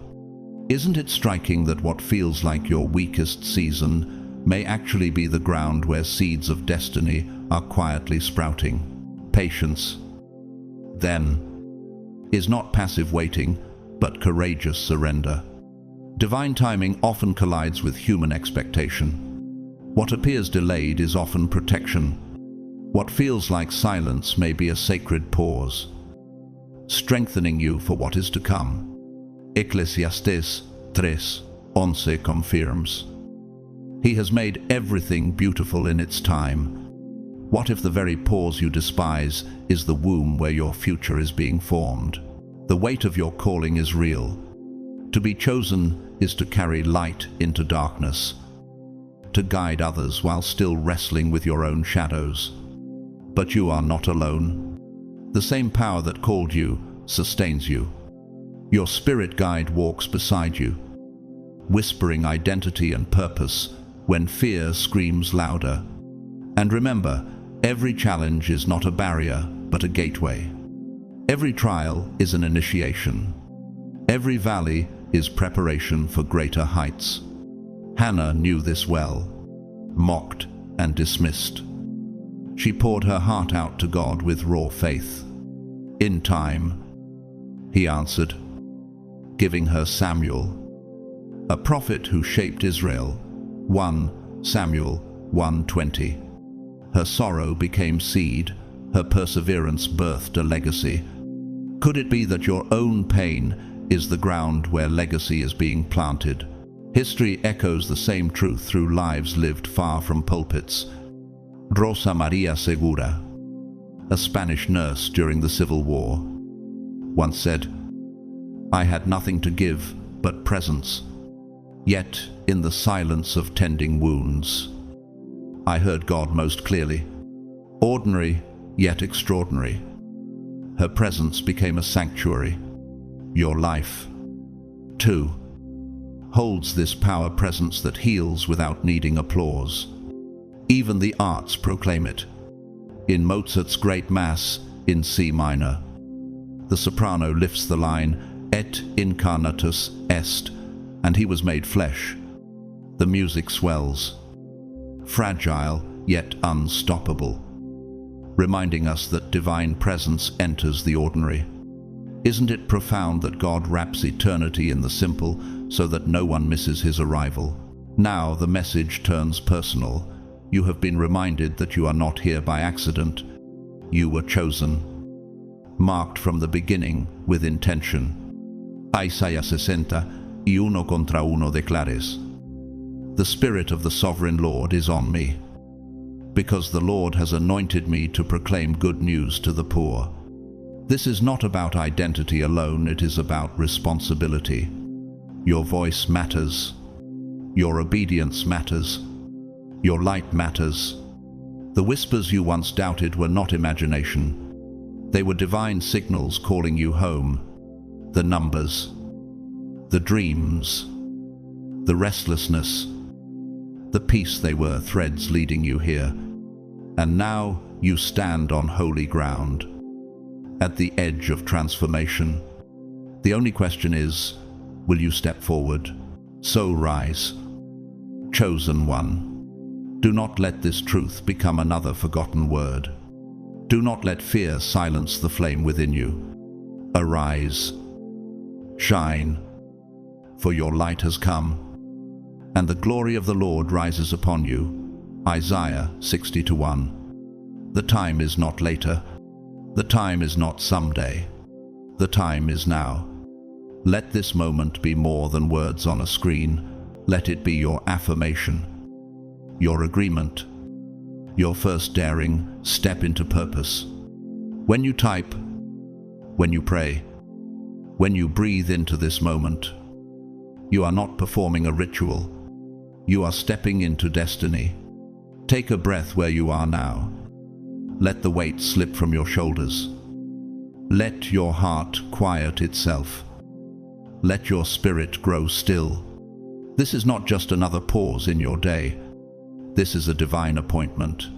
A: Isn't it striking that what feels like your weakest season may actually be the ground where seeds of destiny are quietly sprouting? Patience, then, is not passive waiting, but courageous surrender. Divine timing often collides with human expectation. What appears delayed is often protection. What feels like silence may be a sacred pause, strengthening you for what is to come. Ecclesiastes 3:11 confirms, "He has made everything beautiful in its time." What if the very pause you despise is the womb where your future is being formed? The weight of your calling is real. To be chosen is to carry light into darkness, to guide others while still wrestling with your own shadows. But you are not alone. The same power that called you sustains you. Your spirit guide walks beside you, whispering identity and purpose when fear screams louder. And remember, every challenge is not a barrier, but a gateway. Every trial is an initiation. Every valley is preparation for greater heights. Hannah knew this well, mocked and dismissed. She poured her heart out to God with raw faith. In time, he answered, giving her Samuel, a prophet who shaped Israel. 1 Samuel 1:20. Her sorrow became seed, her perseverance birthed a legacy. Could it be that your own pain is the ground where legacy is being planted? History echoes the same truth through lives lived far from pulpits. Rosa Maria Segura, a Spanish nurse during the Civil War, once said, "I had nothing to give but presence. Yet, in the silence of tending wounds, I heard God most clearly. Ordinary, yet extraordinary. Her presence became a sanctuary. Your life, too, holds this power presence that heals without needing applause. Even the arts proclaim it. In Mozart's Great Mass in C minor, the soprano lifts the line, Et incarnatus est, and he was made flesh. The music swells, fragile yet unstoppable, reminding us that divine presence enters the ordinary. Isn't it profound that God wraps eternity in the simple so that no one misses his arrival? Now the message turns personal. You have been reminded that you are not here by accident. You were chosen, marked from the beginning with intention. Isaiah 60, y uno contra uno declares. The Spirit of the Sovereign Lord is on me, because the Lord has anointed me to proclaim good news to the poor. This is not about identity alone, it is about responsibility. Your voice matters. Your obedience matters. Your light matters. The whispers you once doubted were not imagination. They were divine signals calling you home. The numbers, the dreams, the restlessness, the peace, they were threads leading you here. And now you stand on holy ground, at the edge of transformation. The only question is, will you step forward? So rise, chosen one. Do not let this truth become another forgotten word. Do not let fear silence the flame within you. Arise, shine, for your light has come, and the glory of the Lord rises upon you. Isaiah 60:1. The time is not later. The time is not someday. The time is now. Let this moment be more than words on a screen. Let it be your affirmation, your agreement, your first daring step into purpose. When you type, when you pray, when you breathe into this moment, you are not performing a ritual. You are stepping into destiny. Take a breath where you are now. Let the weight slip from your shoulders. Let your heart quiet itself. Let your spirit grow still. This is not just another pause in your day. This is a divine appointment,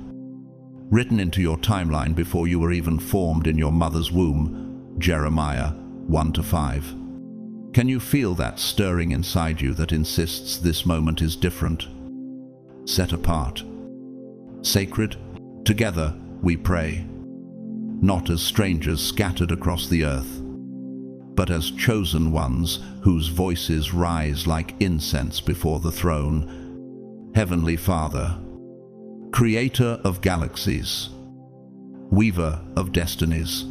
A: written into your timeline before you were even formed in your mother's womb. Jeremiah 1-5. Can you feel that stirring inside you that insists this moment is different, set apart, sacred? Together we pray, not as strangers scattered across the earth, but as chosen ones whose voices rise like incense before the throne. Heavenly Father, creator of galaxies, weaver of destinies,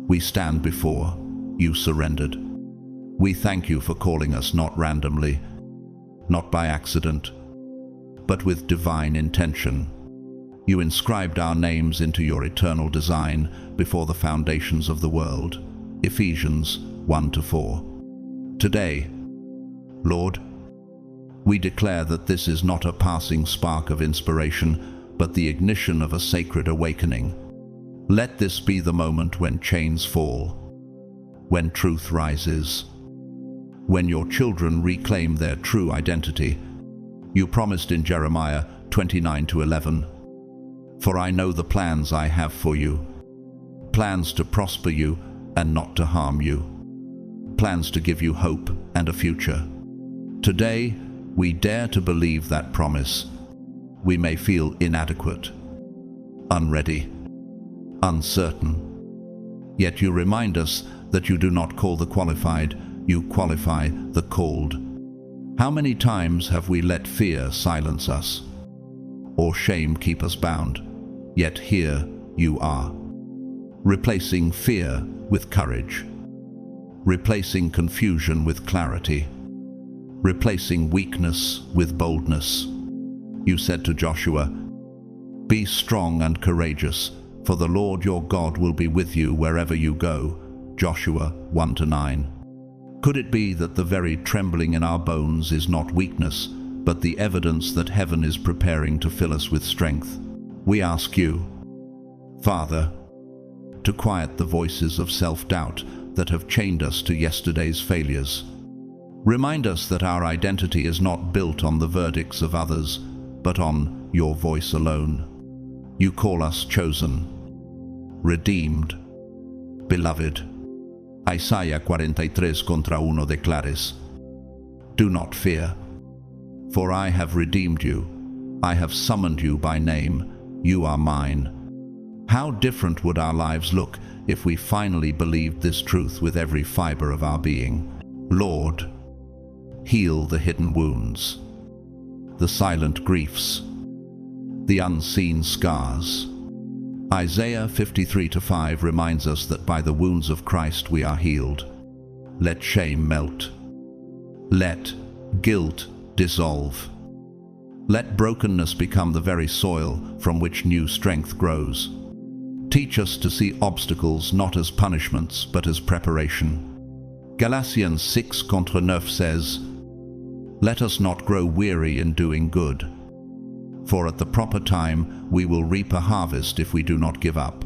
A: we stand before you surrendered. We thank you for calling us not randomly, not by accident, but with divine intention. You inscribed our names into your eternal design before the foundations of the world. Ephesians 1-4. Today, Lord, we declare that this is not a passing spark of inspiration, but the ignition of a sacred awakening. Let this be the moment when chains fall, when truth rises, when your children reclaim their true identity. You promised in Jeremiah 29-11, "For I know the plans I have for you, plans to prosper you and not to harm you, plans to give you hope and a future." Today, we dare to believe that promise. We may feel inadequate, unready, uncertain, yet you remind us that you do not call the qualified, you qualify the called. How many times have we let fear silence us, or shame keep us bound? Yet here you are, replacing fear with courage, replacing confusion with clarity, replacing weakness with boldness. You said to Joshua, "Be strong and courageous, for the Lord your God will be with you wherever you go." Joshua 1-9. Could it be that the very trembling in our bones is not weakness, but the evidence that heaven is preparing to fill us with strength? We ask you, Father, to quiet the voices of self-doubt that have chained us to yesterday's failures. Remind us that our identity is not built on the verdicts of others, but on your voice alone. You call us chosen, redeemed, beloved. Isaiah 43:1 declares, "Do not fear, for I have redeemed you. I have summoned you by name. You are mine." How different would our lives look if we finally believed this truth with every fiber of our being? Lord, heal the hidden wounds, the silent griefs, the unseen scars. Isaiah 53:5 reminds us that by the wounds of Christ we are healed. Let shame melt. Let guilt dissolve. Let brokenness become the very soil from which new strength grows. Teach us to see obstacles not as punishments but as preparation. Galatians 6:9 says, "Let us not grow weary in doing good, for at the proper time we will reap a harvest if we do not give up."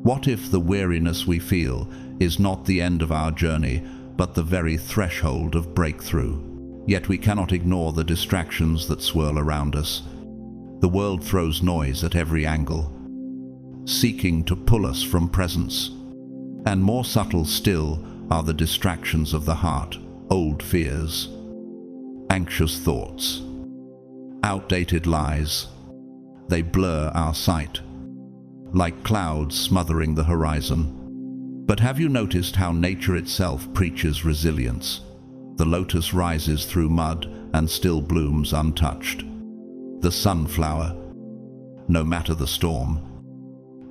A: What if the weariness we feel is not the end of our journey, but the very threshold of breakthrough? Yet we cannot ignore the distractions that swirl around us. The world throws noise at every angle, seeking to pull us from presence. And more subtle still are the distractions of the heart, old fears, anxious thoughts, outdated lies. They blur our sight, like clouds smothering the horizon. But have you noticed how nature itself preaches resilience? The lotus rises through mud and still blooms untouched. The sunflower, no matter the storm,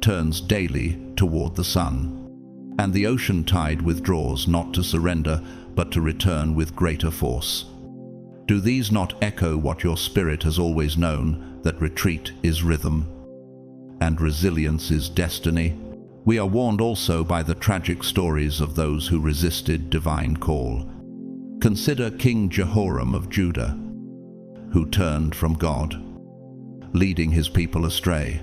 A: turns daily toward the sun. And the ocean tide withdraws not to surrender, but to return with greater force. Do these not echo what your spirit has always known, that retreat is rhythm and resilience is destiny? We are warned also by the tragic stories of those who resisted divine call. Consider King Jehoram of Judah, who turned from God, leading his people astray.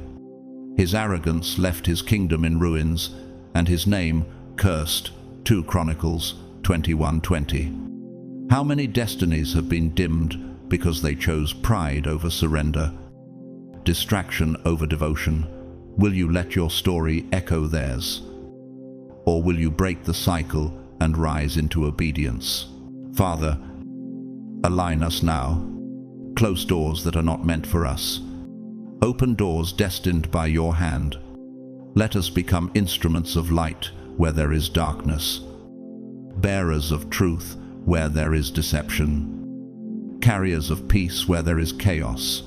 A: His arrogance left his kingdom in ruins, and his name cursed. 2 Chronicles 21:20. How many destinies have been dimmed because they chose pride over surrender, distraction over devotion? Will you let your story echo theirs? Or will you break the cycle and rise into obedience? Father, align us now. Close doors that are not meant for us. Open doors destined by your hand. Let us become instruments of light where there is darkness, bearers of truth where there is deception, carriers of peace where there is chaos.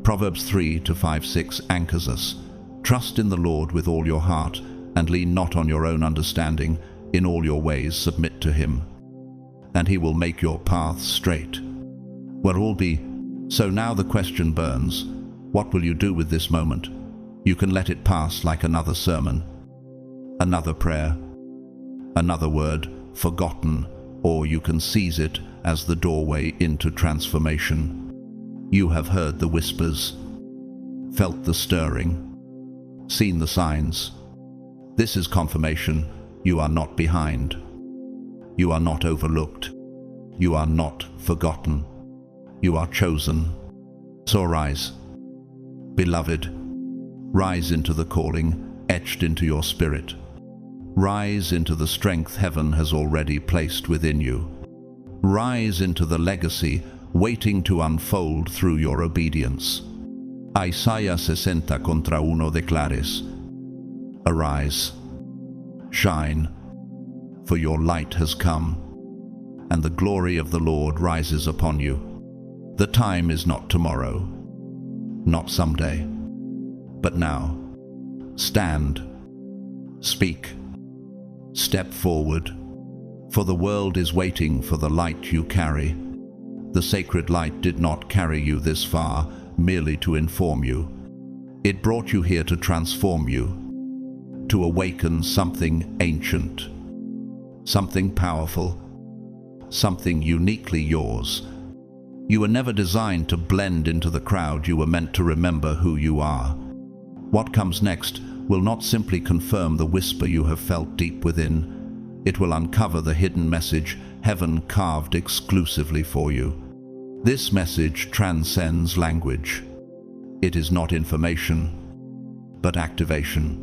A: Proverbs 3:5-6 anchors us. Trust in the Lord with all your heart, and lean not on your own understanding. In all your ways submit to him, and he will make your paths straight. Will all be so? Now the question burns. What will you do with this moment? You can let it pass like another sermon, another prayer, another word forgotten, or you can seize it as the doorway into transformation. You have heard the whispers, felt the stirring, seen the signs. This is confirmation. You are not behind. You are not overlooked. You are not forgotten. You are chosen. So rise, beloved. Rise into the calling etched into your spirit. Rise into the strength heaven has already placed within you. Rise into the legacy waiting to unfold through your obedience. Isaiah 60:1 declares, "Arise, shine, for your light has come, and the glory of the Lord rises upon you." The time is not tomorrow, not someday, but now. Stand, speak, step forward, for the world is waiting for the light you carry. The sacred light did not carry you this far merely to inform you. It brought you here to transform you, to awaken something ancient, something powerful, something uniquely yours. You were never designed to blend into the crowd. You were meant to remember who you are. What comes next will not simply confirm the whisper you have felt deep within. It will uncover the hidden message heaven carved exclusively for you. This message transcends language. It is not information, but activation.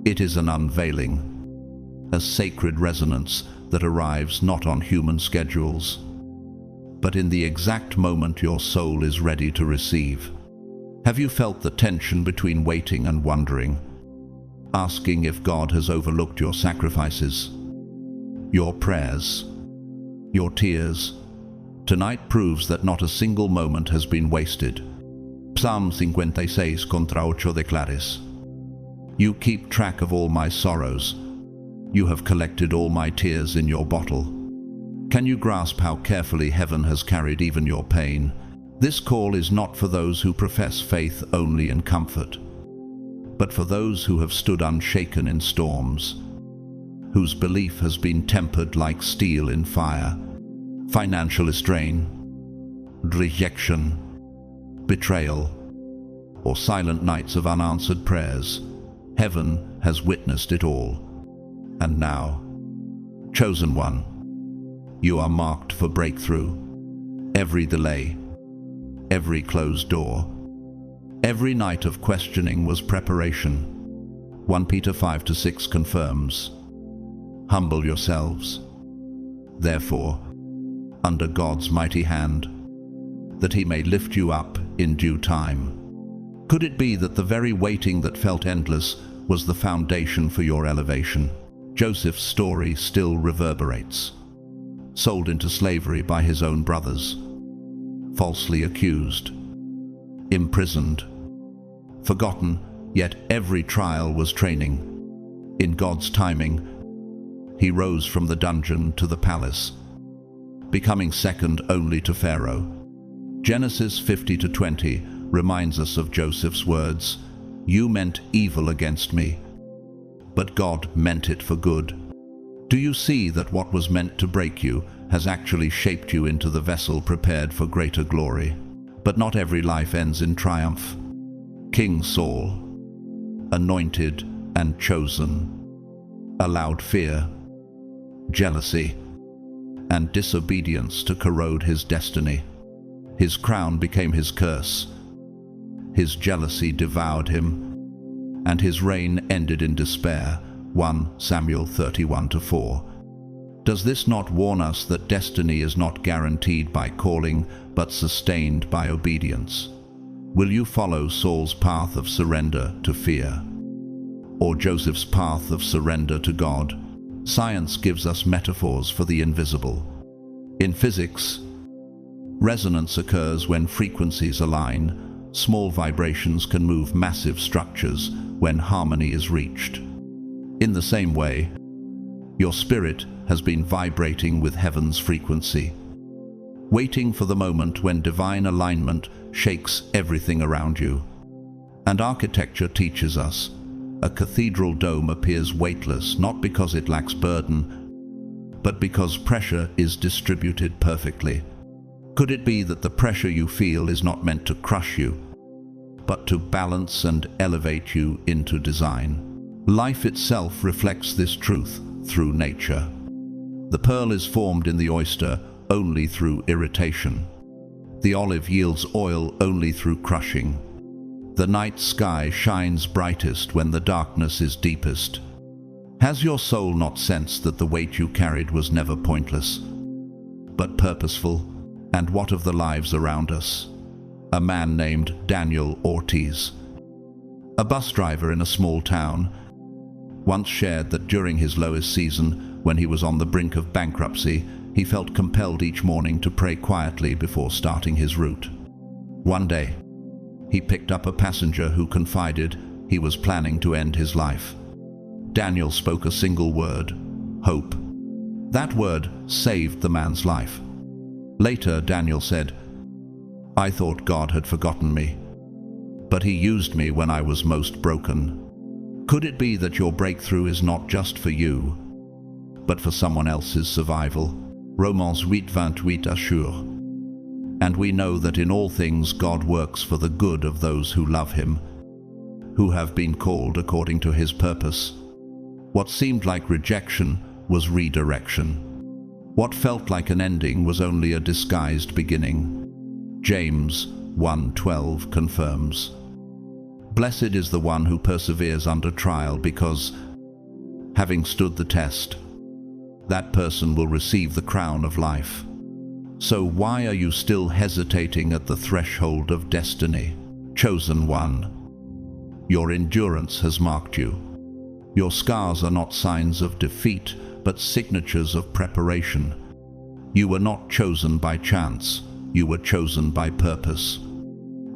A: It is an unveiling, a sacred resonance that arrives not on human schedules, but in the exact moment your soul is ready to receive. Have you felt the tension between waiting and wondering, asking if God has overlooked your sacrifices, your prayers, your tears? Tonight proves that not a single moment has been wasted. Psalm 56:8 declares, "You keep track of all my sorrows. You have collected all my tears in your bottle. Can you grasp how carefully heaven has carried even your pain? This call is not for those who profess faith only in comfort, but for those who have stood unshaken in storms, whose belief has been tempered like steel in fire. Financial strain, rejection, betrayal, or silent nights of unanswered prayers. Heaven has witnessed it all. And now, chosen one, you are marked for breakthrough. Every delay, every closed door, every night of questioning was preparation. 1 Peter 5-6 confirms, humble yourselves, therefore, under God's mighty hand, that he may lift you up in due time. Could it be that the very waiting that felt endless was the foundation for your elevation? Joseph's story still reverberates. Sold into slavery by his own brothers, falsely accused, imprisoned, forgotten, yet every trial was training. In God's timing, he rose from the dungeon to the palace, becoming second only to Pharaoh. Genesis 50-20 reminds us of Joseph's words, "You meant evil against me, but God meant it for good." Do you see that what was meant to break you has actually shaped you into the vessel prepared for greater glory? But not every life ends in triumph. King Saul, anointed and chosen, allowed fear, jealousy, and disobedience to corrode his destiny. His crown became his curse. His jealousy devoured him, and his reign ended in despair. 1 Samuel 31-4. Does this not warn us that destiny is not guaranteed by calling, but sustained by obedience? Will you follow Saul's path of surrender to fear, or Joseph's path of surrender to God? Science gives us metaphors for the invisible. In physics, resonance occurs when frequencies align. Small vibrations can move massive structures when harmony is reached. In the same way, your spirit has been vibrating with heaven's frequency, waiting for the moment when divine alignment shakes everything around you. And architecture teaches us, a cathedral dome appears weightless not because it lacks burden, but because pressure is distributed perfectly. Could it be that the pressure you feel is not meant to crush you, but to balance and elevate you into design? Life itself reflects this truth through nature. The pearl is formed in the oyster only through irritation. The olive yields oil only through crushing. The night sky shines brightest when the darkness is deepest. Has your soul not sensed that the weight you carried was never pointless, but purposeful? And what of the lives around us? A man named Daniel Ortiz, a bus driver in a small town, once shared that during his lowest season, when he was on the brink of bankruptcy, he felt compelled each morning to pray quietly before starting his route. One day, he picked up a passenger who confided he was planning to end his life. Daniel spoke a single word: hope. That word saved the man's life. Later, Daniel said, "I thought God had forgotten me, but he used me when I was most broken." Could it be that your breakthrough is not just for you, but for someone else's survival? Romans 8:28 assure. And we know that in all things God works for the good of those who love him, who have been called according to his purpose. What seemed like rejection was redirection. What felt like an ending was only a disguised beginning. James 1:12 confirms, "Blessed is the one who perseveres under trial, because, having stood the test, that person will receive the crown of life." So why are you still hesitating at the threshold of destiny? Chosen one, your endurance has marked you. Your scars are not signs of defeat, but signatures of preparation. You were not chosen by chance, you were chosen by purpose.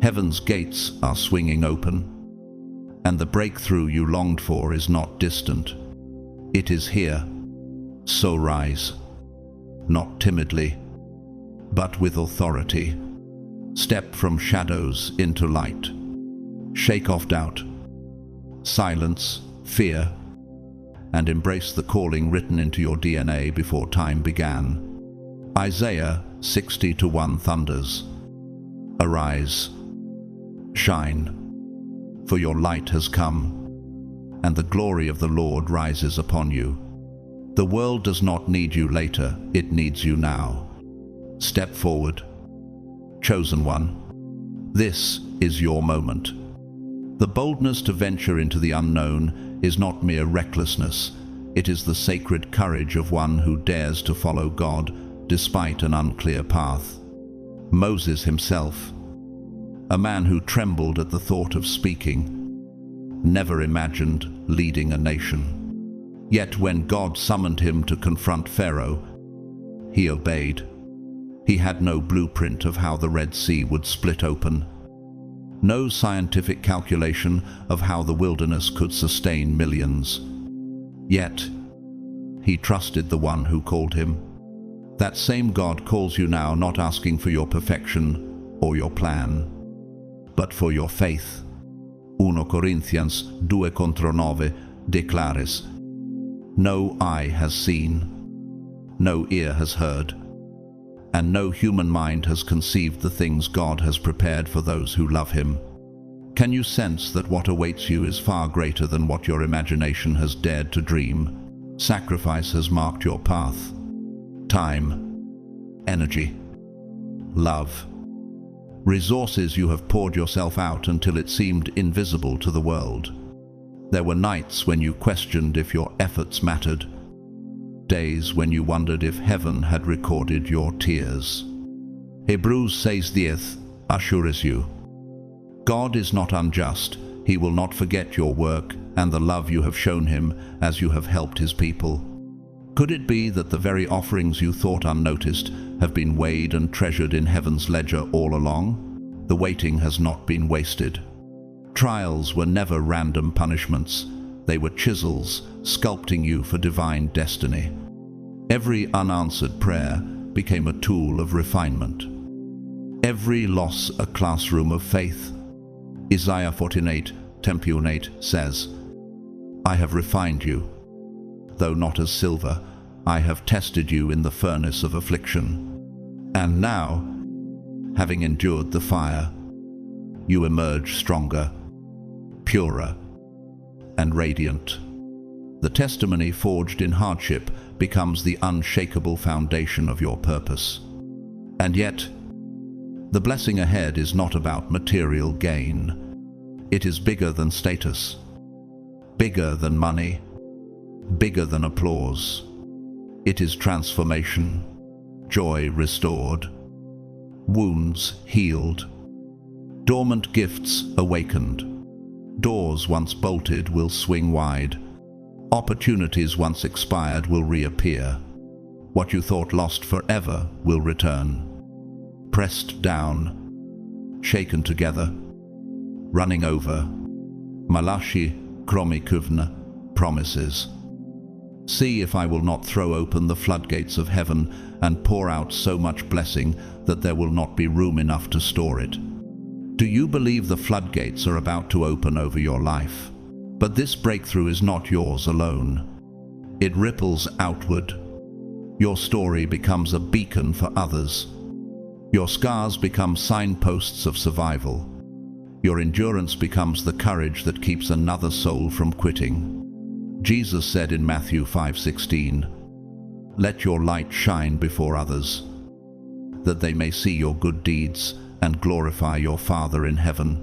A: Heaven's gates are swinging open, and the breakthrough you longed for is not distant. It is here. So rise. not timidly, but with authority. Step from shadows into light. Shake off doubt, silence fear, and embrace the calling written into your DNA before time began. Isaiah 60:1 thunders, "Arise, shine, for your light has come, and the glory of the Lord rises upon you." The world does not need you later, it needs you now. Step forward, chosen one. This is your moment. The boldness to venture into the unknown is not mere recklessness, it is the sacred courage of one who dares to follow God despite an unclear path. Moses himself, a man who trembled at the thought of speaking, never imagined leading a nation. Yet when God summoned him to confront Pharaoh, he obeyed. He had no blueprint of how the Red Sea would split open, no scientific calculation of how the wilderness could sustain millions. Yet, he trusted the one who called him. That same God calls you now, not asking for your perfection or your plan, but for your faith. 1 Corinthians 2:9 declares, "No eye has seen, no ear has heard, and no human mind has conceived the things God has prepared for those who love him." Can you sense that what awaits you is far greater than what your imagination has dared to dream? Sacrifice has marked your path. Time, energy, love, resources you have poured yourself out until it seemed invisible to the world. There were nights when you questioned if your efforts mattered, days when you wondered if heaven had recorded your tears. Hebrews 6:10 assures you, God is not unjust. He will not forget your work and the love you have shown him as you have helped his people. Could it be that the very offerings you thought unnoticed have been weighed and treasured in heaven's ledger all along? The waiting has not been wasted. Trials were never random punishments. They were chisels sculpting you for divine destiny. Every unanswered prayer became a tool of refinement. Every loss a classroom of faith. Isaiah 48:10 says, "I have refined you. Though not as silver, I have tested you in the furnace of affliction. And now, having endured the fire, you emerge stronger, purer, and radiant." The testimony forged in hardship becomes the unshakable foundation of your purpose. And yet, the blessing ahead is not about material gain. It is bigger than status, bigger than money, bigger than applause. It is transformation, joy restored, wounds healed, dormant gifts awakened. Doors once bolted will swing wide. Opportunities once expired will reappear. What you thought lost forever will return. Pressed down, shaken together, running over. Malachi Kromikuvna promises. See if I will not throw open the floodgates of heaven and pour out so much blessing that there will not be room enough to store it. Do you believe the floodgates are about to open over your life? But this breakthrough is not yours alone. It ripples outward. Your story becomes a beacon for others. Your scars become signposts of survival. Your endurance becomes the courage that keeps another soul from quitting. Jesus said in Matthew 5:16, "Let your light shine before others, that they may see your good deeds and glorify your Father in heaven."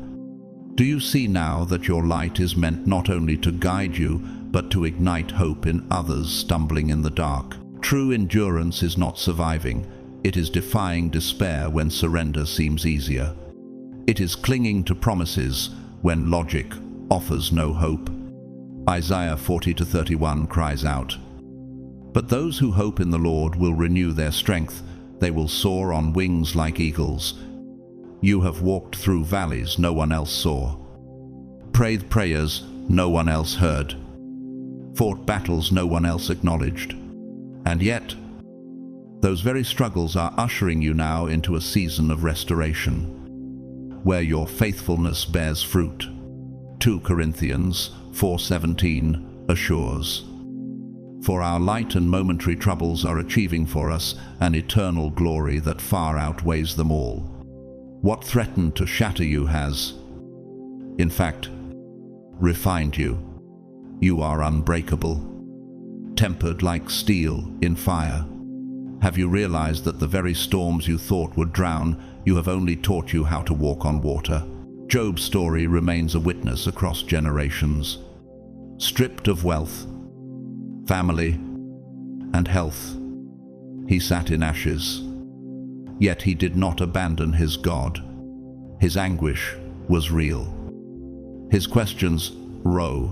A: Do you see now that your light is meant not only to guide you, but to ignite hope in others stumbling in the dark? True endurance is not surviving. It is defying despair when surrender seems easier. It is clinging to promises when logic offers no hope. Isaiah 40:31 cries out, "But those who hope in the Lord will renew their strength. They will soar on wings like eagles. You have walked through valleys no one else saw, prayed prayers no one else heard, fought battles no one else acknowledged. And yet, Those very struggles are ushering you now into a season of restoration, where your faithfulness bears fruit. 2 Corinthians 4:17 assures, "For our light and momentary troubles are achieving for us an eternal glory that far outweighs them all." What threatened to shatter you has, in fact, refined you. You are unbreakable, tempered like steel in fire. Have you realized that the very storms you thought would drown you have only taught you how to walk on water? Job's story remains a witness across generations. Stripped of wealth, family, and health, he sat in ashes. Yet he did not abandon his God. His anguish was real. His questions raw,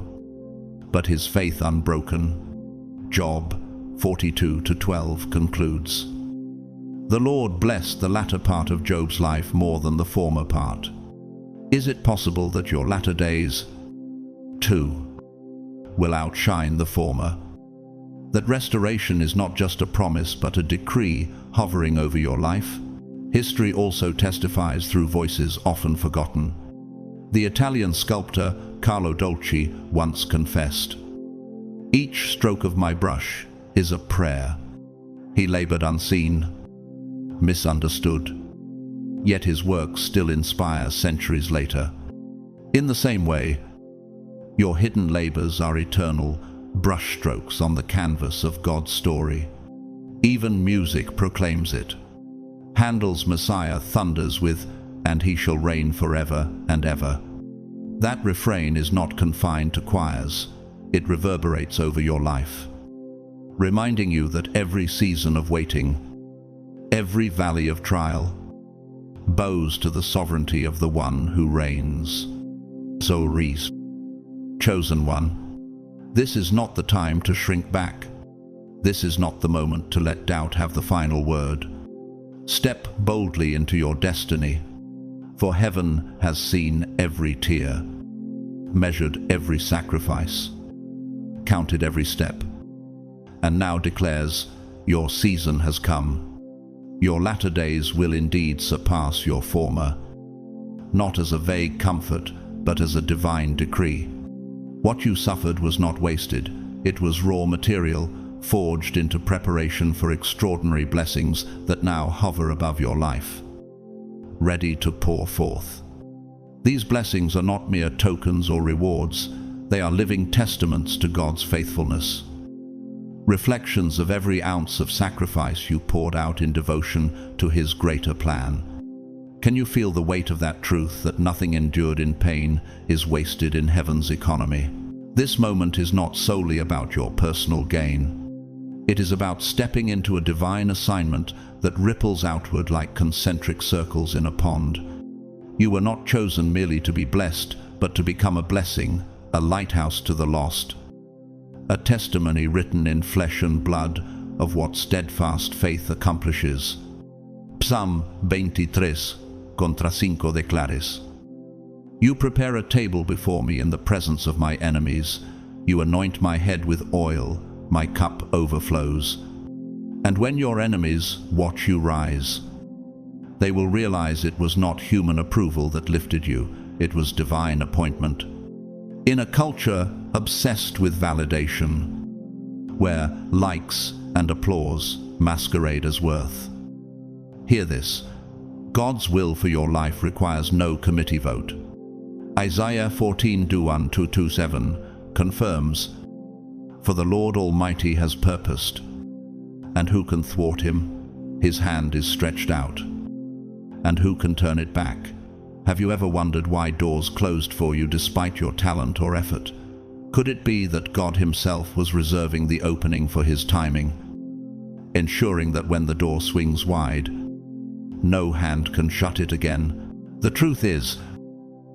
A: but his faith unbroken. Job 42:12 concludes, "The Lord blessed the latter part of Job's life more than the former part." Is it possible that your latter days, too, will outshine the former? That restoration is not just a promise but a decree hovering over your life? History also testifies through voices often forgotten. The Italian sculptor Carlo Dolci once confessed, "Each stroke of my brush is a prayer." He labored unseen, misunderstood, yet his work still inspires centuries later. In the same way, your hidden labors are eternal brushstrokes on the canvas of God's story. Even music proclaims it. Handel's Messiah thunders with, "And he shall reign forever and ever." That refrain is not confined to choirs. It reverberates over your life, reminding you that every season of waiting, every valley of trial, bows to the sovereignty of the one who reigns. So reese, chosen one, this is not the time to shrink back. This is not the moment to let doubt have the final word. Step boldly into your destiny, for heaven has seen every tear, measured every sacrifice, counted every step, and now declares, your season has come. Your latter days will indeed surpass your former, not as a vague comfort, but as a divine decree. What you suffered was not wasted. It was raw material, forged into preparation for extraordinary blessings that now hover above your life, ready to pour forth. These blessings are not mere tokens or rewards. They are living testaments to God's faithfulness, reflections of every ounce of sacrifice you poured out in devotion to His greater plan. Can you feel the weight of that truth, that nothing endured in pain is wasted in heaven's economy? This moment is not solely about your personal gain. It is about stepping into a divine assignment that ripples outward like concentric circles in a pond. You were not chosen merely to be blessed, but to become a blessing, a lighthouse to the lost, a testimony written in flesh and blood of what steadfast faith accomplishes. Psalm 23, contra 5 declares, "You prepare a table before me in the presence of my enemies. You anoint my head with oil, my cup overflows. And when your enemies watch you rise, they will realize it was not human approval that lifted you, it was divine appointment." In a culture obsessed with validation, where likes and applause masquerade as worth, hear this: God's will for your life requires no committee vote. Isaiah 14:1-2:7 confirms, "For the Lord Almighty has purposed, and who can thwart him? His hand is stretched out, and who can turn it back?" Have you ever wondered why doors closed for you despite your talent or effort? Could it be that God Himself was reserving the opening for His timing, ensuring that when the door swings wide, no hand can shut it again? The truth is,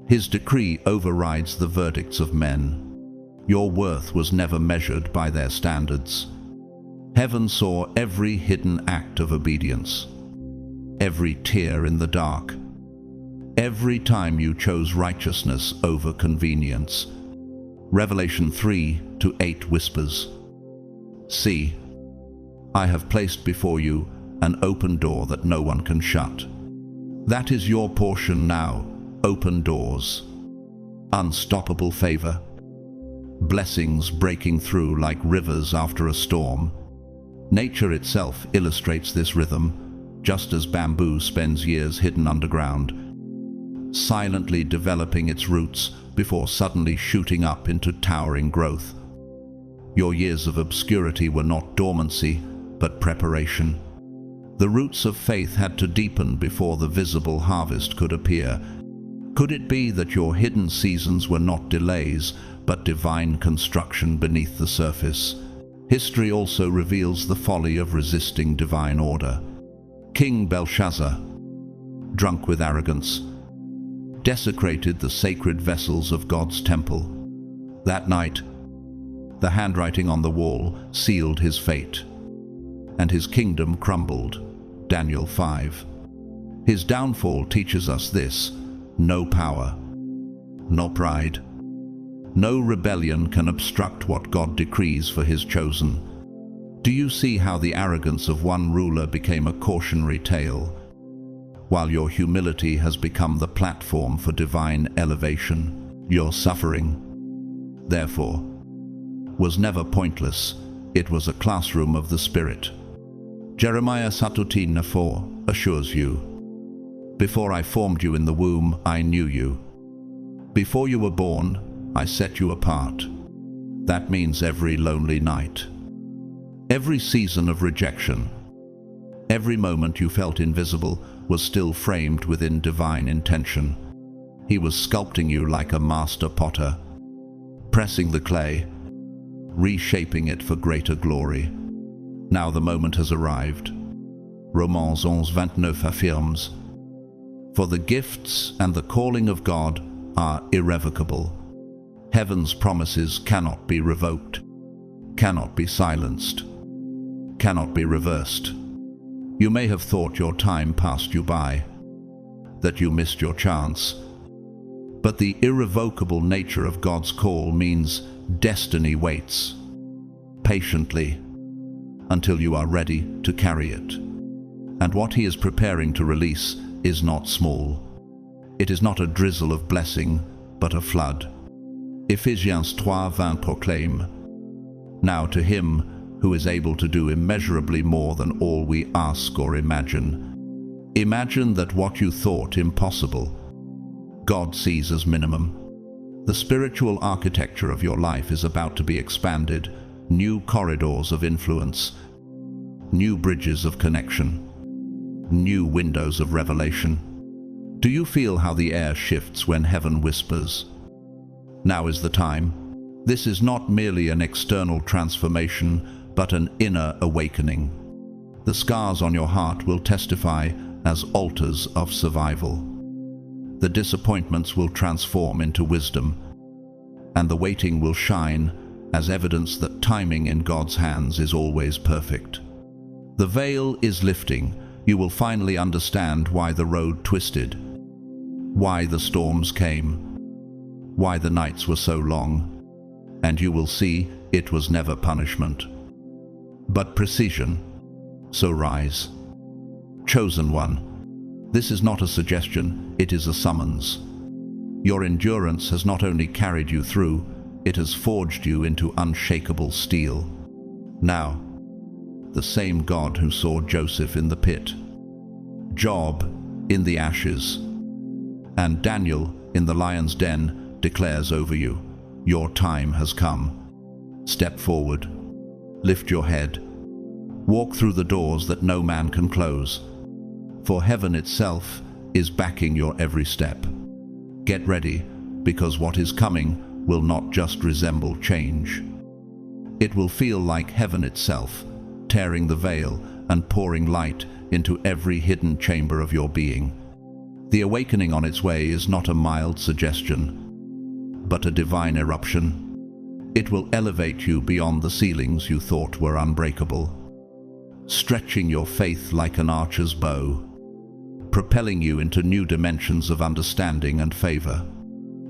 A: His decree overrides the verdicts of men. Your worth was never measured by their standards. Heaven saw every hidden act of obedience, every tear in the dark, every time you chose righteousness over convenience. Revelation 3:8 whispers, "See, I have placed before you an open door that no one can shut. That is your portion now, open doors, unstoppable favor, blessings breaking through like rivers after a storm. Nature itself illustrates this rhythm, just as bamboo spends years hidden underground, silently developing its roots before suddenly shooting up into towering growth. Your years of obscurity were not dormancy, but preparation. The roots of faith had to deepen before the visible harvest could appear. Could it be that your hidden seasons were not delays, but divine construction beneath the surface? History also reveals the folly of resisting divine order. King Belshazzar, drunk with arrogance, desecrated the sacred vessels of God's temple. That night, the handwriting on the wall sealed his fate, and his kingdom crumbled. Daniel 5. His downfall teaches us this: no power, no pride, no rebellion can obstruct what God decrees for his chosen. Do you see how the arrogance of one ruler became a cautionary tale, while your humility has become the platform for divine elevation? Your suffering, therefore, was never pointless. It was a classroom of the Spirit. Jeremiah 17:4 assures you, "Before I formed you in the womb, I knew you. Before you were born, I set you apart." That means every lonely night, every season of rejection, every moment you felt invisible was still framed within divine intention. He was sculpting you like a master potter, pressing the clay, reshaping it for greater glory. Now the moment has arrived. Romans 11:29 affirms, "For the gifts and the calling of God are irrevocable. Heaven's promises cannot be revoked, cannot be silenced, cannot be reversed." You may have thought your time passed you by, that you missed your chance. But the irrevocable nature of God's call means destiny waits patiently until you are ready to carry it. And what he is preparing to release is not small. It is not a drizzle of blessing, but a flood. Ephesians 3:20 proclaim, "Now to him who is able to do immeasurably more than all we ask or imagine." Imagine that what you thought impossible, God sees as minimum. The spiritual architecture of your life is about to be expanded, new corridors of influence, new bridges of connection, new windows of revelation. Do you feel how the air shifts when heaven whispers, "Now is the time"? This is not merely an external transformation, but an inner awakening. The scars on your heart will testify as altars of survival. The disappointments will transform into wisdom, and the waiting will shine as evidence that timing in God's hands is always perfect. The veil is lifting. You will finally understand why the road twisted, why the storms came, why the nights were so long, and you will see it was never punishment, but precision. So rise. Chosen one, this is not a suggestion, it is a summons. Your endurance has not only carried you through, it has forged you into unshakable steel. Now, the same God who saw Joseph in the pit, Job in the ashes, and Daniel in the lion's den declares over you, your time has come. Step forward, lift your head, walk through the doors that no man can close, for heaven itself is backing your every step. Get ready, because what is coming will not just resemble change. It will feel like heaven itself, tearing the veil and pouring light into every hidden chamber of your being. The awakening on its way is not a mild suggestion, but a divine eruption. It will elevate you beyond the ceilings you thought were unbreakable, stretching your faith like an archer's bow, propelling you into new dimensions of understanding and favor.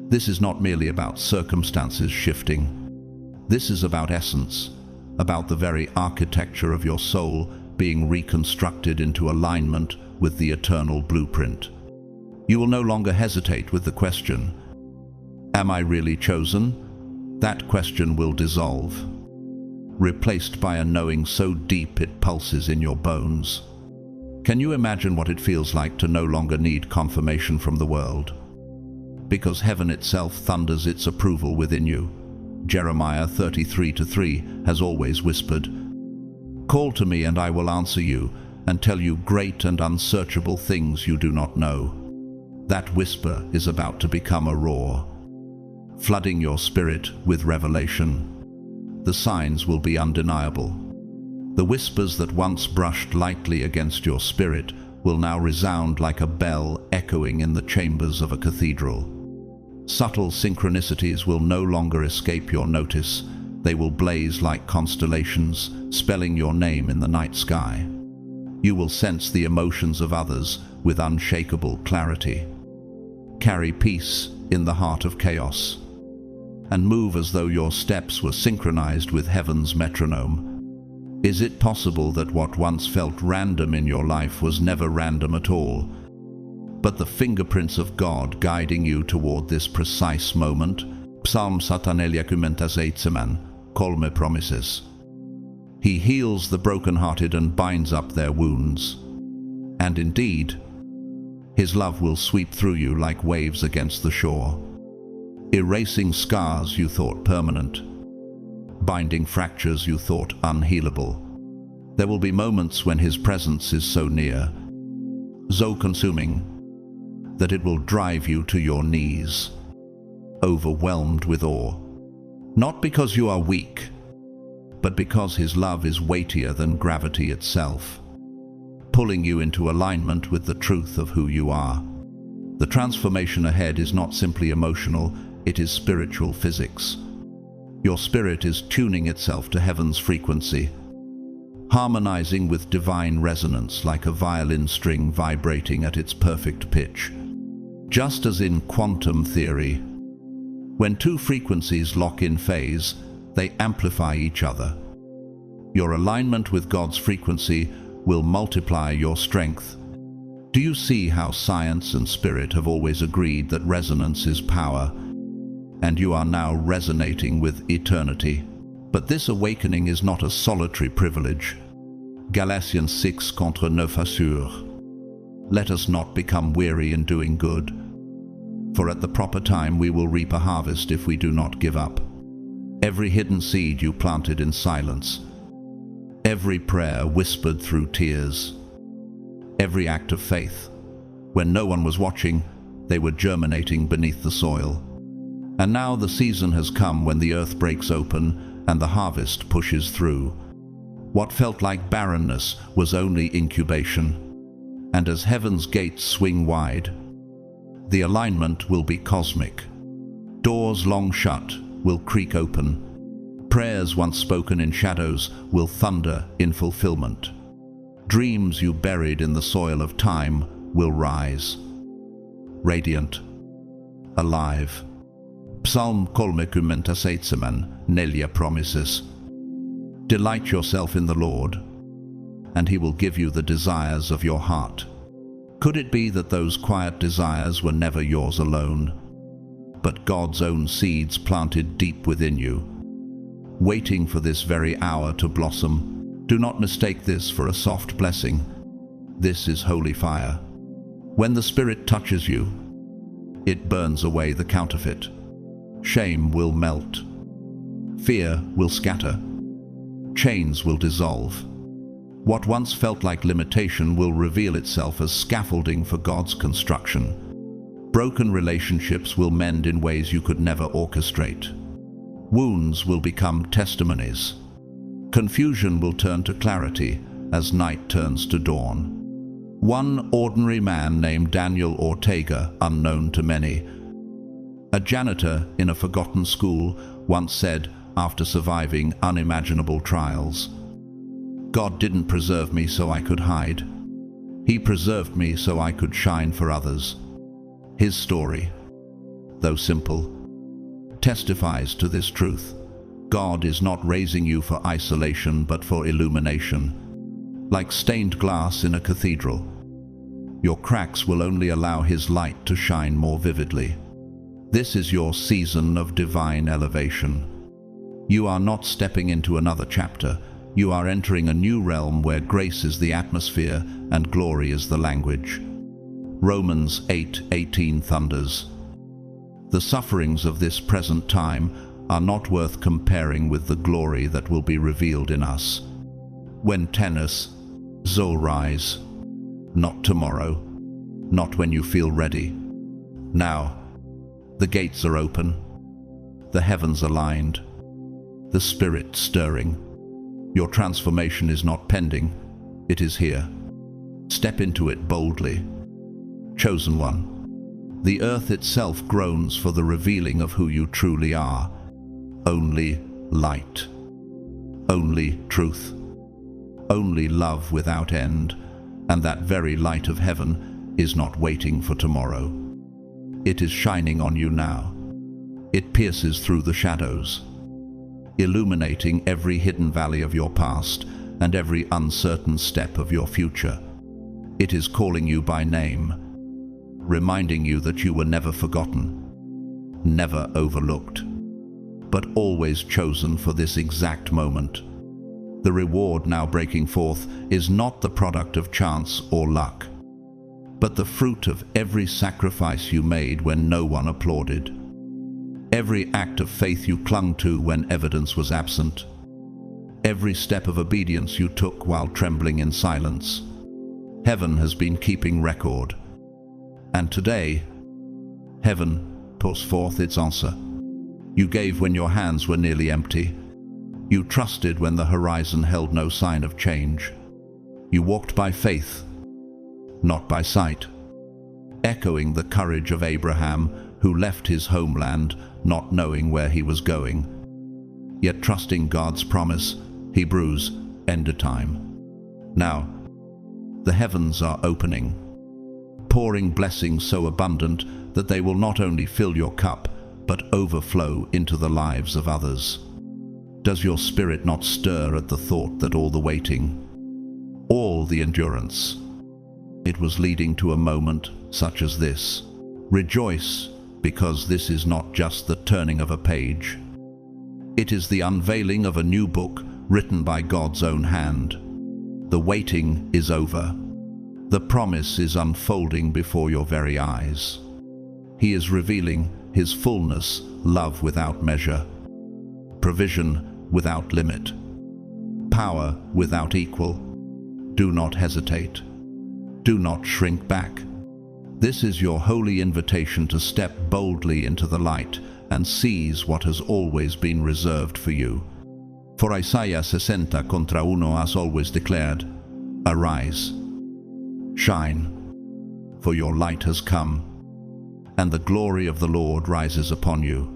A: This is not merely about circumstances shifting. This is about essence, about the very architecture of your soul being reconstructed into alignment with the eternal blueprint. You will no longer hesitate with the question, "Am I really chosen?" That question will dissolve, replaced by a knowing so deep it pulses in your bones. Can you imagine what it feels like to no longer need confirmation from the world? Because heaven itself thunders its approval within you. Jeremiah 33:3 has always whispered, "Call to me and I will answer you and tell you great and unsearchable things you do not know." That whisper is about to become a roar, flooding your spirit with revelation. The signs will be undeniable. The whispers that once brushed lightly against your spirit will now resound like a bell echoing in the chambers of a cathedral. Subtle synchronicities will no longer escape your notice. They will blaze like constellations, spelling your name in the night sky. You will sense the emotions of others with unshakable clarity. Carry peace in the heart of chaos, and move as though your steps were synchronized with heaven's metronome. Is it possible that what once felt random in your life was never random at all, but the fingerprints of God guiding you toward this precise moment? Psalm 138 kolme promises. He heals the brokenhearted and binds up their wounds. And indeed, His love will sweep through you like waves against the shore, erasing scars you thought permanent, binding fractures you thought unhealable. There will be moments when His presence is so near, so consuming, that it will drive you to your knees, overwhelmed with awe. Not because you are weak, but because His love is weightier than gravity itself, pulling you into alignment with the truth of who you are. The transformation ahead is not simply emotional, it is spiritual physics. Your spirit is tuning itself to heaven's frequency, harmonizing with divine resonance like a violin string vibrating at its perfect pitch. Just as in quantum theory, when two frequencies lock in phase, they amplify each other. Your alignment with God's frequency will multiply your strength. Do you see how science and spirit have always agreed that resonance is power, and you are now resonating with eternity? But this awakening is not a solitary privilege. Galatians 6:9 assure, "Let us not become weary in doing good, for at the proper time we will reap a harvest if we do not give up." Every hidden seed you planted in silence, every prayer whispered through tears, every act of faith, when no one was watching, they were germinating beneath the soil. And now the season has come when the earth breaks open and the harvest pushes through. What felt like barrenness was only incubation. And as heaven's gates swing wide, the alignment will be cosmic. Doors long shut will creak open. Prayers once spoken in shadows will thunder in fulfillment. Dreams you buried in the soil of time will rise, radiant, alive. Psalm 37 Nelia promises, "Delight yourself in the Lord, and He will give you the desires of your heart." Could it be that those quiet desires were never yours alone, but God's own seeds planted deep within you, waiting for this very hour to blossom? Do not mistake this for a soft blessing. This is holy fire. When the Spirit touches you, it burns away the counterfeit. Shame will melt. Fear will scatter. Chains will dissolve. What once felt like limitation will reveal itself as scaffolding for God's construction. Broken relationships will mend in ways you could never orchestrate. Wounds will become testimonies. Confusion will turn to clarity as night turns to dawn. One ordinary man named Daniel Ortega, unknown to many, a janitor in a forgotten school, once said after surviving unimaginable trials, "God didn't preserve me so I could hide. He preserved me so I could shine for others." His story, though simple, testifies to this truth. God is not raising you for isolation but for illumination. like stained glass in a cathedral. Your cracks will only allow his light to shine more vividly. This is your season of divine elevation. You are not stepping into another chapter. You are entering a new realm where grace is the atmosphere and glory is the language. Romans 8:18 thunders. The sufferings of this present time are not worth comparing with the glory that will be revealed in us. When tennis, Zol rise. Not tomorrow, not when you feel ready. Now, the gates are open, the heavens aligned, the Spirit stirring. Your transformation is not pending, it is here. Step into it boldly. Chosen one. The earth itself groans for the revealing of who you truly are. Only light. Only truth. Only love without end. And that very light of heaven is not waiting for tomorrow. It is shining on you now. It pierces through the shadows, illuminating every hidden valley of your past and every uncertain step of your future. It is calling you by name, reminding you that you were never forgotten, never overlooked, but always chosen for this exact moment. The reward now breaking forth is not the product of chance or luck, but the fruit of every sacrifice you made when no one applauded, every act of faith you clung to when evidence was absent, every step of obedience you took while trembling in silence. Heaven has been keeping record, and today, heaven pours forth its answer. You gave when your hands were nearly empty. You trusted when the horizon held no sign of change. You walked by faith, not by sight, echoing the courage of Abraham, who left his homeland not knowing where he was going, yet trusting God's promise. Hebrews, end of time. Now, the heavens are opening, pouring blessings so abundant that they will not only fill your cup, but overflow into the lives of others. Does your spirit not stir at the thought that all the waiting, all the endurance, it was leading to a moment such as this? Rejoice, because this is not just the turning of a page. It is the unveiling of a new book written by God's own hand. The waiting is over. The promise is unfolding before your very eyes. He is revealing His fullness, love without measure, provision without limit, power without equal. Do not hesitate. Do not shrink back. This is your holy invitation to step boldly into the light and seize what has always been reserved for you. For Isaiah 60:1 has always declared, "Arise, shine, for your light has come, and the glory of the Lord rises upon you."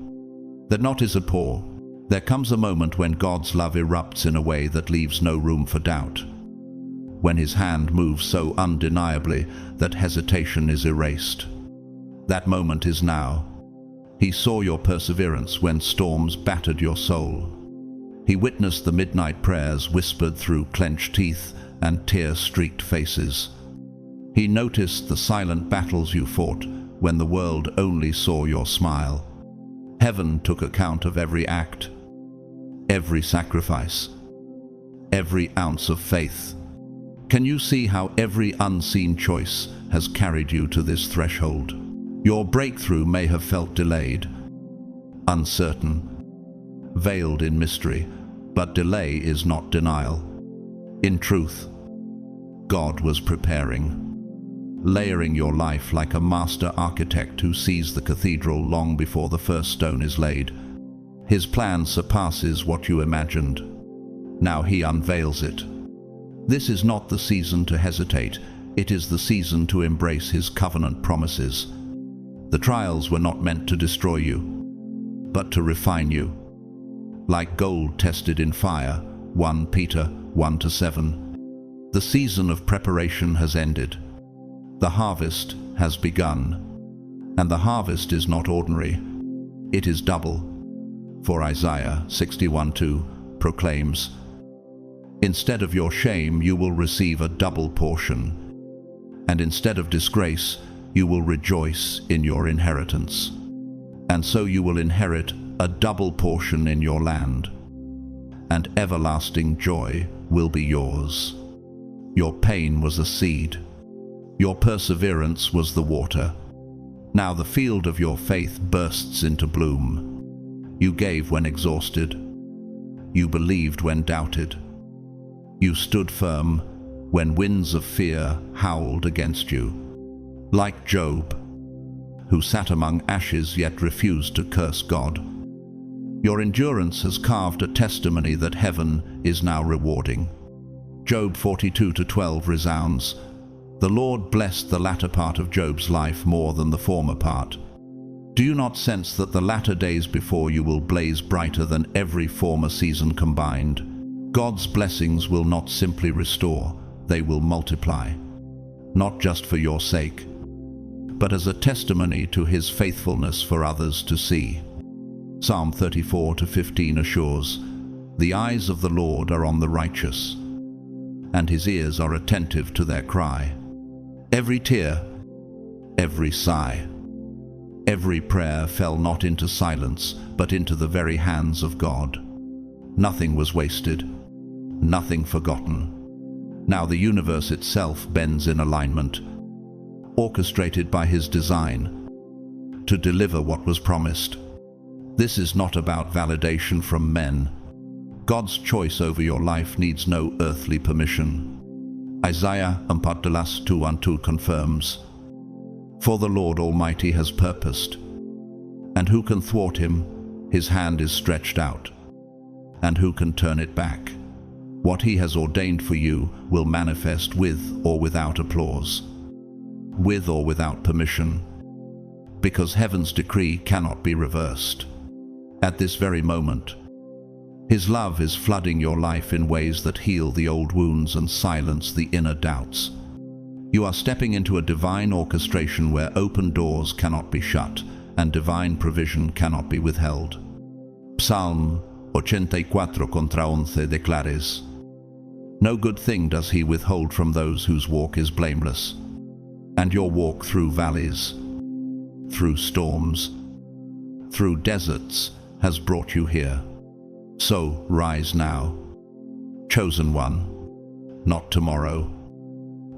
A: That not is a pour. There comes a moment when God's love erupts in a way that leaves no room for doubt, when His hand moves so undeniably that hesitation is erased. That moment is now. He saw your perseverance when storms battered your soul. He witnessed the midnight prayers whispered through clenched teeth and tear-streaked faces. He noticed the silent battles you fought when the world only saw your smile. Heaven took account of every act, every sacrifice, every ounce of faith. Can you see how every unseen choice has carried you to this threshold? Your breakthrough may have felt delayed, uncertain, veiled in mystery, but delay is not denial. In truth, God was preparing, layering your life like a master architect who sees the cathedral long before the first stone is laid. His plan surpasses what you imagined. Now He unveils it. This is not the season to hesitate. It is the season to embrace His covenant promises. The trials were not meant to destroy you, but to refine you. Like gold tested in fire, 1 Peter 1-7. The season of preparation has ended. The harvest has begun. And the harvest is not ordinary. It is double. For Isaiah 61:2 proclaims, Instead of your shame, you will receive a double portion. And instead of disgrace, you will rejoice in your inheritance. And so you will inherit a double portion in your land, and everlasting joy will be yours. Your pain was a seed. Your perseverance was the water. Now the field of your faith bursts into bloom. You gave when exhausted. You believed when doubted. You stood firm when winds of fear howled against you. Like Job, who sat among ashes yet refused to curse God. Your endurance has carved a testimony that heaven is now rewarding. Job 42:12 resounds, "The Lord blessed the latter part of Job's life more than the former part." Do you not sense that the latter days before you will blaze brighter than every former season combined? God's blessings will not simply restore, they will multiply. Not just for your sake, but as a testimony to His faithfulness for others to see. Psalm 34:15 assures, "The eyes of the Lord are on the righteous, and His ears are attentive to their cry." Every tear, every sigh, every prayer fell not into silence, but into the very hands of God. Nothing was wasted, nothing forgotten. Now the universe itself bends in alignment, orchestrated by His design, to deliver what was promised. This is not about validation from men. God's choice over your life needs no earthly permission. Isaiah 14:2 confirms, "For the Lord Almighty has purposed, and who can thwart Him? His hand is stretched out, and who can turn it back? What He has ordained for you will manifest with or without applause, with or without permission, because heaven's decree cannot be reversed." At this very moment, His love is flooding your life in ways that heal the old wounds and silence the inner doubts. You are stepping into a divine orchestration where open doors cannot be shut and divine provision cannot be withheld. Psalm 84:11 declares, "No good thing does He withhold from those whose walk is blameless." And your walk through valleys, through storms, through deserts has brought you here. So rise now, chosen one, not tomorrow,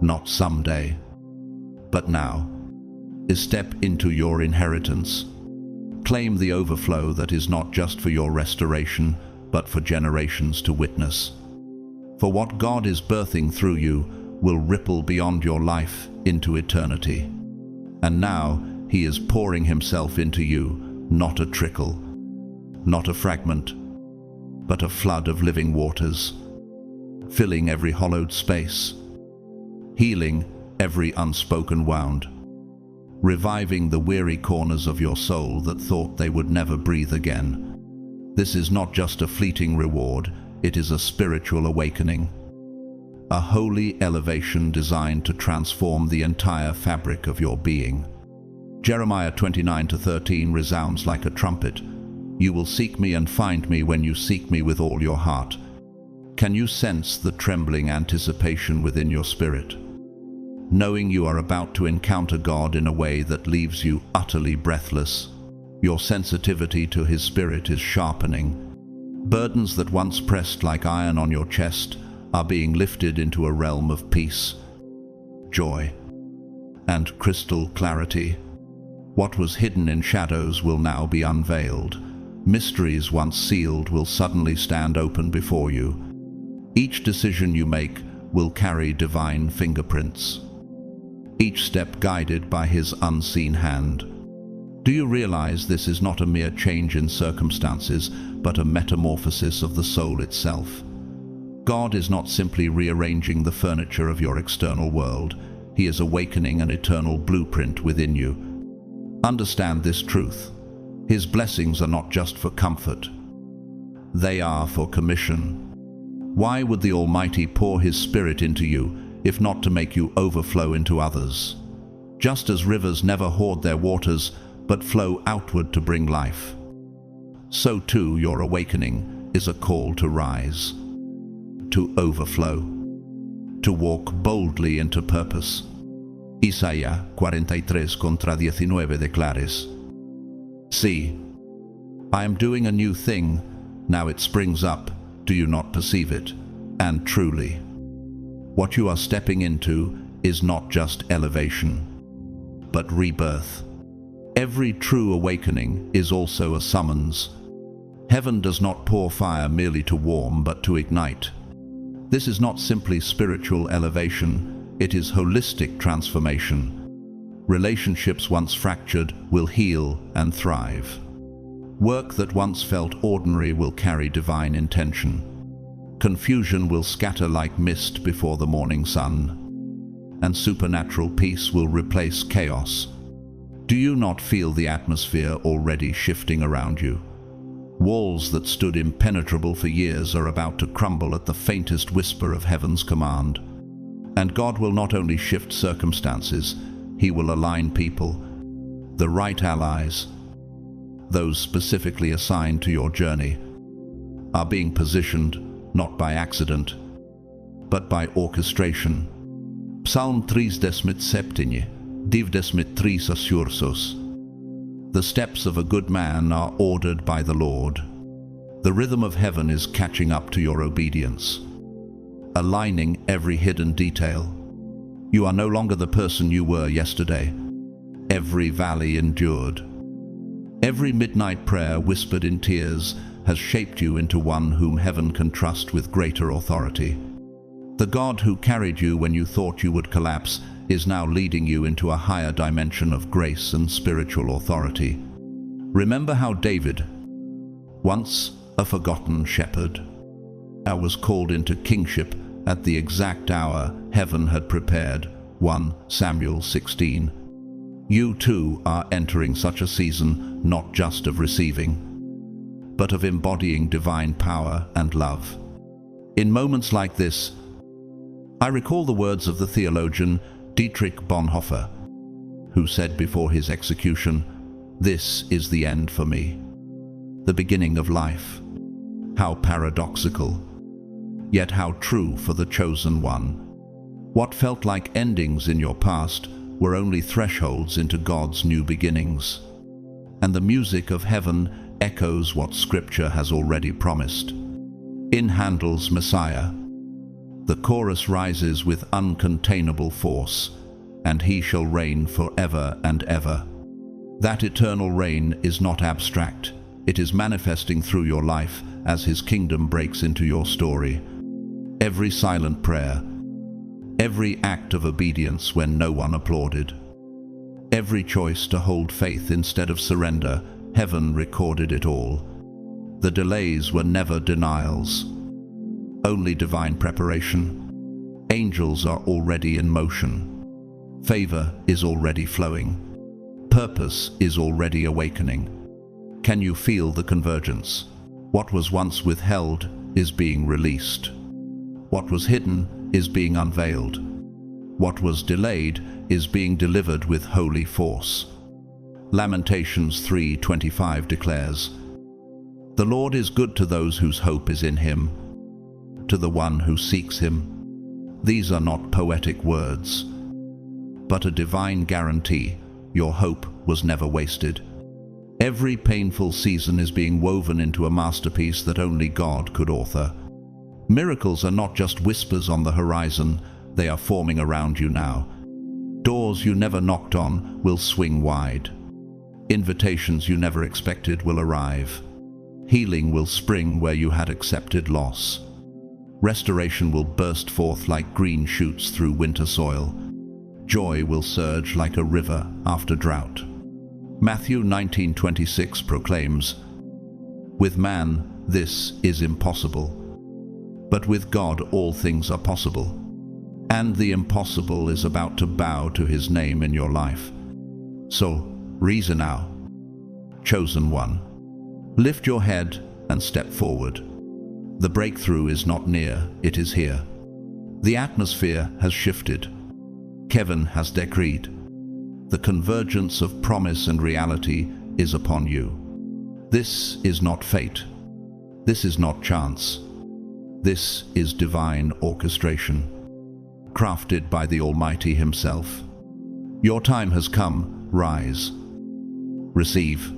A: not someday, but now. Step into your inheritance. Claim the overflow that is not just for your restoration, but for generations to witness. For what God is birthing through you will ripple beyond your life into eternity. And now He is pouring Himself into you, not a trickle, not a fragment, but a flood of living waters, filling every hollowed space, healing every unspoken wound, reviving the weary corners of your soul that thought they would never breathe again. This is not just a fleeting reward, it is a spiritual awakening, a holy elevation designed to transform the entire fabric of your being. Jeremiah 29:13 resounds like a trumpet. "You will seek me and find me when you seek me with all your heart." Can you sense the trembling anticipation within your spirit? Knowing you are about to encounter God in a way that leaves you utterly breathless. Your sensitivity to His Spirit is sharpening. Burdens that once pressed like iron on your chest are being lifted into a realm of peace, joy, and crystal clarity. What was hidden in shadows will now be unveiled. Mysteries once sealed will suddenly stand open before you. Each decision you make will carry divine fingerprints, each step guided by His unseen hand. Do you realize this is not a mere change in circumstances, but a metamorphosis of the soul itself? God is not simply rearranging the furniture of your external world. He is awakening an eternal blueprint within you. Understand this truth. His blessings are not just for comfort. They are for commission. Why would the Almighty pour His Spirit into you, if not to make you overflow into others? Just as rivers never hoard their waters, but flow outward to bring life, so too your awakening is a call to rise. to overflow, to walk boldly into purpose. Isaías 43:19 declares, "See, I am doing a new thing, now it springs up, do you not perceive it? And truly, what you are stepping into is not just elevation, but rebirth." Every true awakening is also a summons. Heaven does not pour fire merely to warm, but to ignite. This is not simply spiritual elevation, it is holistic transformation. Relationships once fractured will heal and thrive. Work that once felt ordinary will carry divine intention. Confusion will scatter like mist before the morning sun, and supernatural peace will replace chaos. Do you not feel the atmosphere already shifting around you? Walls that stood impenetrable for years are about to crumble at the faintest whisper of heaven's command. And God will not only shift circumstances, He will align people, the right allies, those specifically assigned to your journey, are being positioned not by accident, but by orchestration. Psalm 37, 23 assursos. The steps of a good man are ordered by the Lord. The rhythm of heaven is catching up to your obedience, aligning every hidden detail. You are no longer the person you were yesterday. Every valley endured, every midnight prayer whispered in tears has shaped you into one whom heaven can trust with greater authority. The God who carried you when you thought you would collapse is now leading you into a higher dimension of grace and spiritual authority. Remember how David, once a forgotten shepherd, was called into kingship at the exact hour heaven had prepared. 1 Samuel 16. You too are entering such a season not just of receiving, but of embodying divine power and love. In moments like this, I recall the words of the theologian Dietrich Bonhoeffer, who said before his execution, "This is the end for me, the beginning of life." How paradoxical, yet how true for the chosen one. What felt like endings in your past were only thresholds into God's new beginnings. And the music of heaven echoes what Scripture has already promised. In Handel's Messiah, the chorus rises with uncontainable force, "And he shall reign forever and ever." That eternal reign is not abstract. It is manifesting through your life as his kingdom breaks into your story. Every silent prayer, every act of obedience when no one applauded, every choice to hold faith instead of surrender, heaven recorded it all. The delays were never denials, only divine preparation. Angels are already in motion. Favor is already flowing. Purpose is already awakening. Can you feel the convergence? What was once withheld is being released. What was hidden is being unveiled. What was delayed is being delivered with holy force. Lamentations 3:25 declares, "The Lord is good to those whose hope is in him, to the one who seeks him." These are not poetic words, but a divine guarantee. Your hope was never wasted. Every painful season is being woven into a masterpiece that only God could author. Miracles are not just whispers on the horizon, they are forming around you now. Doors you never knocked on will swing wide. Invitations you never expected will arrive. Healing will spring where you had accepted loss. Restoration will burst forth like green shoots through winter soil. Joy will surge like a river after drought. Matthew 19:26 proclaims, "With man this is impossible, but with God all things are possible." And the impossible is about to bow to his name in your life. So, reason now, chosen one. Lift your head and step forward. The breakthrough is not near, it is here. The atmosphere has shifted. Heaven has decreed. The convergence of promise and reality is upon you. This is not fate. This is not chance. This is divine orchestration, crafted by the Almighty Himself. Your time has come. Rise, receive,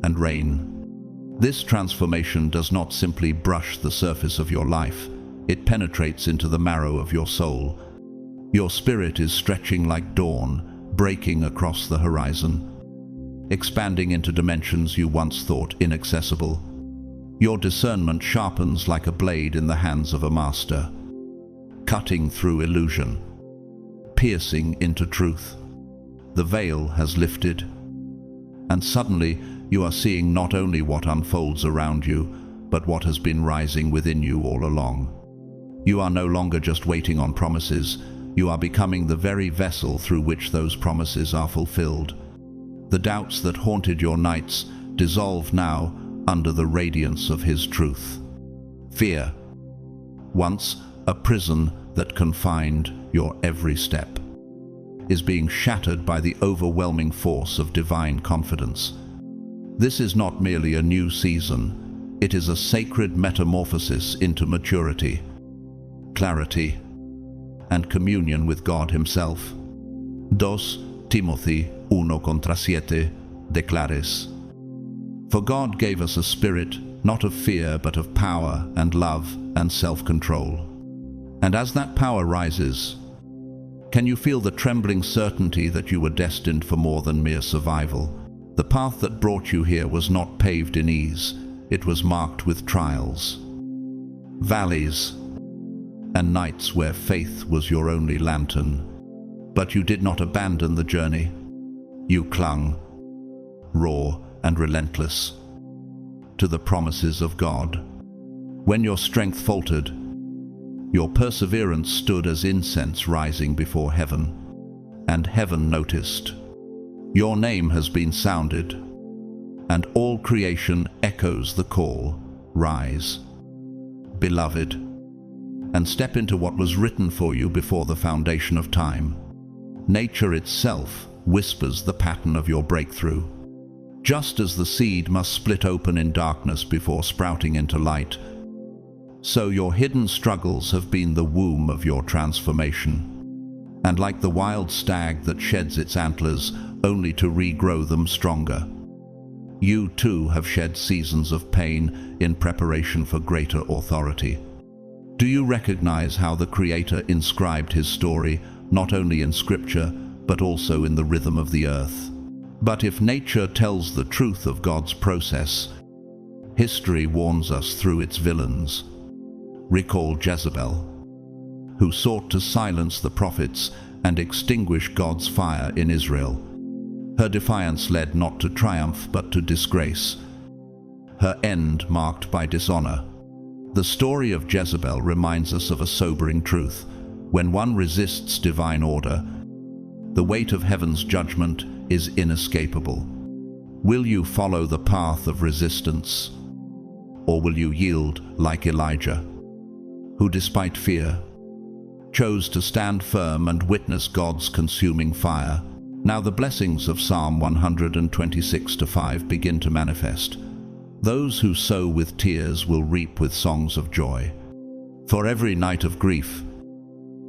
A: and reign. This transformation does not simply brush the surface of your life. It penetrates into the marrow of your soul. Your spirit is stretching like dawn, breaking across the horizon, expanding into dimensions you once thought inaccessible. Your discernment sharpens like a blade in the hands of a master, cutting through illusion, piercing into truth. The veil has lifted, and suddenly you are seeing not only what unfolds around you, but what has been rising within you all along. You are no longer just waiting on promises. You are becoming the very vessel through which those promises are fulfilled. The doubts that haunted your nights dissolve now under the radiance of His truth. Fear, once a prison that confined your every step, is being shattered by the overwhelming force of divine confidence. This is not merely a new season. It is a sacred metamorphosis into maturity, clarity, and communion with God Himself. 2 Timothy 1:7 declares, "For God gave us a spirit, not of fear, but of power and love and self-control." And as that power rises, can you feel the trembling certainty that you were destined for more than mere survival? The path that brought you here was not paved in ease. It was marked with trials, valleys, and nights where faith was your only lantern. But you did not abandon the journey. You clung, raw and relentless, to the promises of God. When your strength faltered, your perseverance stood as incense rising before heaven, and heaven noticed. Your name has been sounded, and all creation echoes the call, "Rise, beloved, and step into what was written for you before the foundation of time." Nature itself whispers the pattern of your breakthrough. Just as the seed must split open in darkness before sprouting into light, so your hidden struggles have been the womb of your transformation. And like the wild stag that sheds its antlers only to regrow them stronger, you too have shed seasons of pain in preparation for greater authority. Do you recognize how the Creator inscribed His story not only in Scripture, but also in the rhythm of the earth? But if nature tells the truth of God's process, history warns us through its villains. Recall Jezebel, who sought to silence the prophets and extinguish God's fire in Israel. Her defiance led not to triumph but to disgrace, her end marked by dishonor. The story of Jezebel reminds us of a sobering truth. When one resists divine order, the weight of heaven's judgment is inescapable. Will you follow the path of resistance, or will you yield like Elijah, who despite fear chose to stand firm and witness God's consuming fire? Now the blessings of Psalm 126:5 begin to manifest. Those who sow with tears will reap with songs of joy. For every night of grief,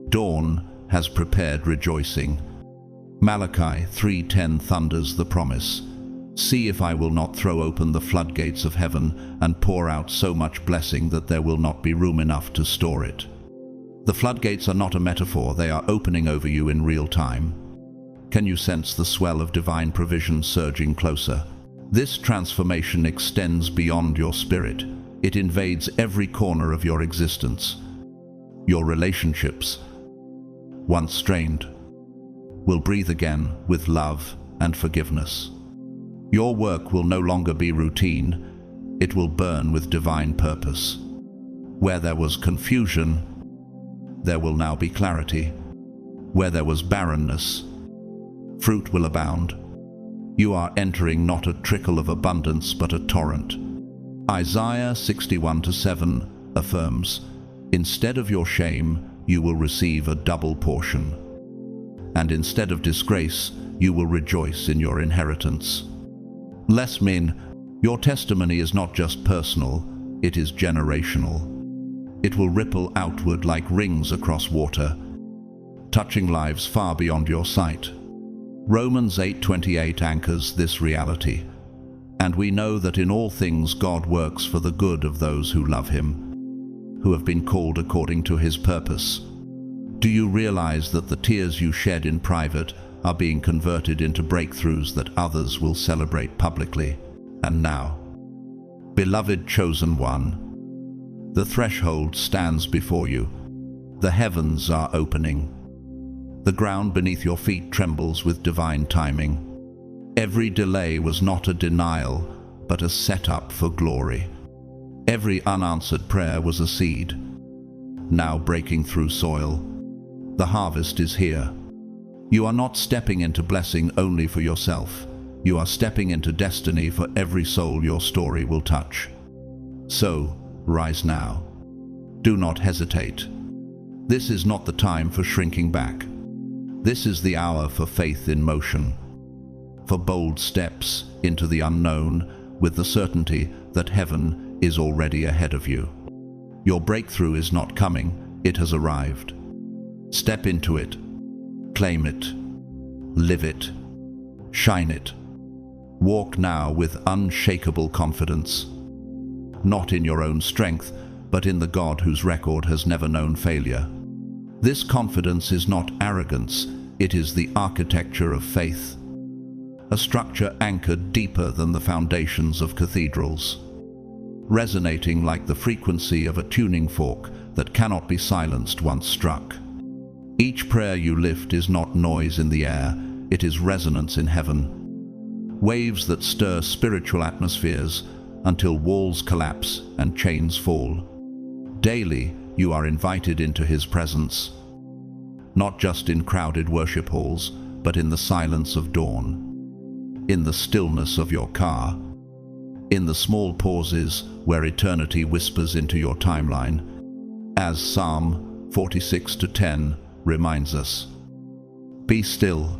A: dawn has prepared rejoicing. Malachi 3:10 thunders the promise. See if I will not throw open the floodgates of heaven and pour out so much blessing that there will not be room enough to store it. The floodgates are not a metaphor, they are opening over you in real time. Can you sense the swell of divine provision surging closer? This transformation extends beyond your spirit. It invades every corner of your existence. Your relationships, once strained, will breathe again with love and forgiveness. Your work will no longer be routine. It will burn with divine purpose. Where there was confusion, there will now be clarity. Where there was barrenness, fruit will abound. You are entering not a trickle of abundance, but a torrent. Isaiah 61:7 affirms, "Instead of your shame, you will receive a double portion. And instead of disgrace, you will rejoice in your inheritance." Lesmin, your testimony is not just personal, it is generational. It will ripple outward like rings across water, touching lives far beyond your sight. Romans 8:28 anchors this reality. And we know that in all things God works for the good of those who love him, who have been called according to his purpose. Do you realize that the tears you shed in private are being converted into breakthroughs that others will celebrate publicly? And now, beloved chosen one, the threshold stands before you. The heavens are opening. The ground beneath your feet trembles with divine timing. Every delay was not a denial, but a setup for glory. Every unanswered prayer was a seed, now breaking through soil. The harvest is here. You are not stepping into blessing only for yourself. You are stepping into destiny for every soul your story will touch. So, rise now. Do not hesitate. This is not the time for shrinking back. This is the hour for faith in motion, for bold steps into the unknown with the certainty that heaven is already ahead of you. Your breakthrough is not coming, it has arrived. Step into it, claim it, live it, shine it. Walk now with unshakable confidence, not in your own strength, but in the God whose record has never known failure. This confidence is not arrogance, it is the architecture of faith, a structure anchored deeper than the foundations of cathedrals, resonating like the frequency of a tuning fork that cannot be silenced once struck. Each prayer you lift is not noise in the air, it is resonance in heaven. Waves that stir spiritual atmospheres until walls collapse and chains fall. Daily, you are invited into his presence, not just in crowded worship halls, but in the silence of dawn, in the stillness of your car, in the small pauses where eternity whispers into your timeline. As Psalm 46:10 reminds us, "Be still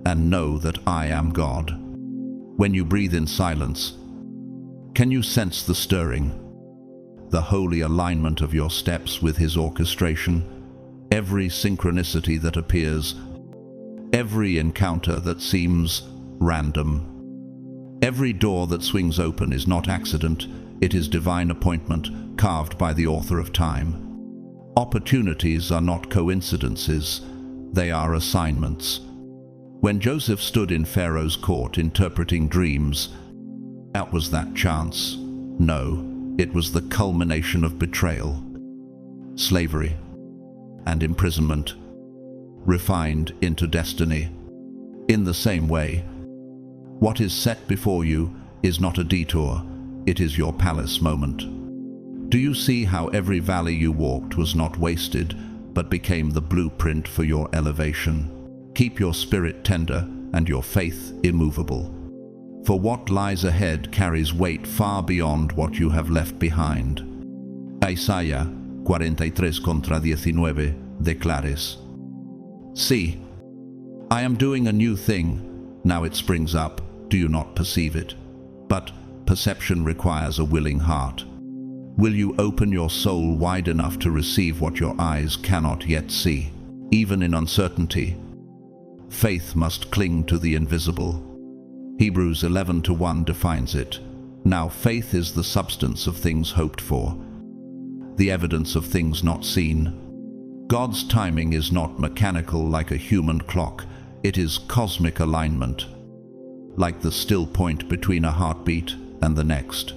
A: and know that I am God." When you breathe in silence, can you sense the stirring, the holy alignment of your steps with his orchestration? Every synchronicity that appears, every encounter that seems random, every door that swings open is not accident, it is divine appointment carved by the author of time. Opportunities are not coincidences, they are assignments. When Joseph stood in Pharaoh's court interpreting dreams, that was that chance? No, it was the culmination of betrayal, slavery, and imprisonment, refined into destiny. In the same way, what is set before you is not a detour, it is your palace moment. Do you see how every valley you walked was not wasted, but became the blueprint for your elevation? Keep your spirit tender and your faith immovable, for what lies ahead carries weight far beyond what you have left behind. Isaías 43:19 declares, "See, I am doing a new thing, now it springs up, do you not perceive it? But perception requires a willing heart. Will you open your soul wide enough to receive what your eyes cannot yet see? Even in uncertainty, faith must cling to the invisible." Hebrews 11:1 defines it. Now faith is the substance of things hoped for, the evidence of things not seen. God's timing is not mechanical like a human clock, it is cosmic alignment, like the still point between a heartbeat and the next,